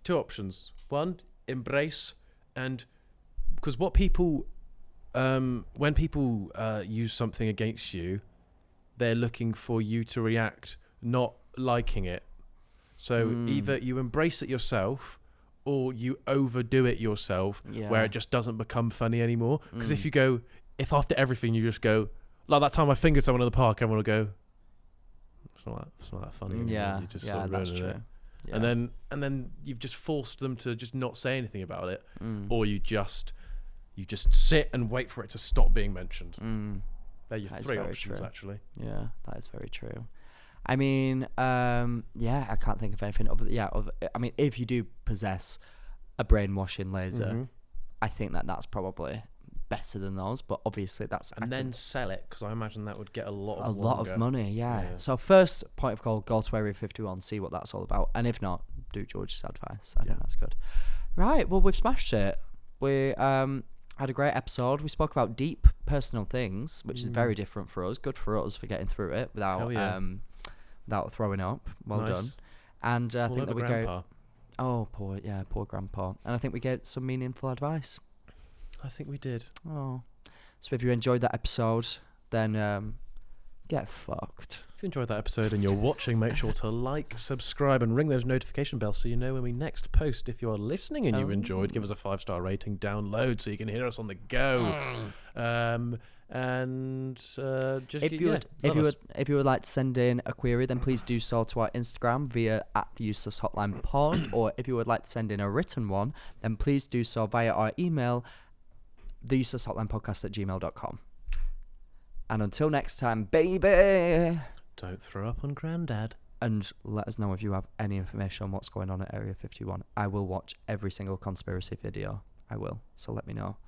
two options. One, embrace, and because what people, when people use something against you, they're looking for you to react, not liking it. So either you embrace it yourself, or you overdo it yourself, where it just doesn't become funny anymore. Because if after everything you just go, like that time I fingered someone in the park, everyone will go, it's not that funny anymore. Yeah, you just sort of that's true. It. Yeah. And then you've just forced them to just not say anything about it, or you just sit and wait for it to stop being mentioned. They're your three options, actually. Yeah, that is very true. I mean, I can't think of anything I mean, if you do possess a brainwashing laser, I think that's probably better than those, but obviously then sell it, because I imagine that would get a lot of money. Yeah. So first point of call, go to Area 51, see what that's all about, and if not, do George's advice. I think that's good. Right, well, we've smashed it. We Had a great episode. We spoke about deep personal things, which is very different for us. Good for us for getting through it without without throwing up. Well done. And I think that we go. Oh, poor grandpa. And I think we gave some meaningful advice. I think we did. Oh, so if you enjoyed that episode, then get fucked. If you enjoyed that episode and you're watching, make sure to like, subscribe, and ring those notification bells so you know when we next post. If you're listening and you enjoyed, give us a 5-star rating, download so you can hear us on the go. If you would like to send in a query, then please do so to our Instagram via @theuselesshotlinepod, or if you would like to send in a written one, then please do so via our email, theuselesshotlinepodcast@gmail.com. And until next time, baby, don't throw up on Grandad. And let us know if you have any information on what's going on at Area 51. I will watch every single conspiracy video. I will. So let me know.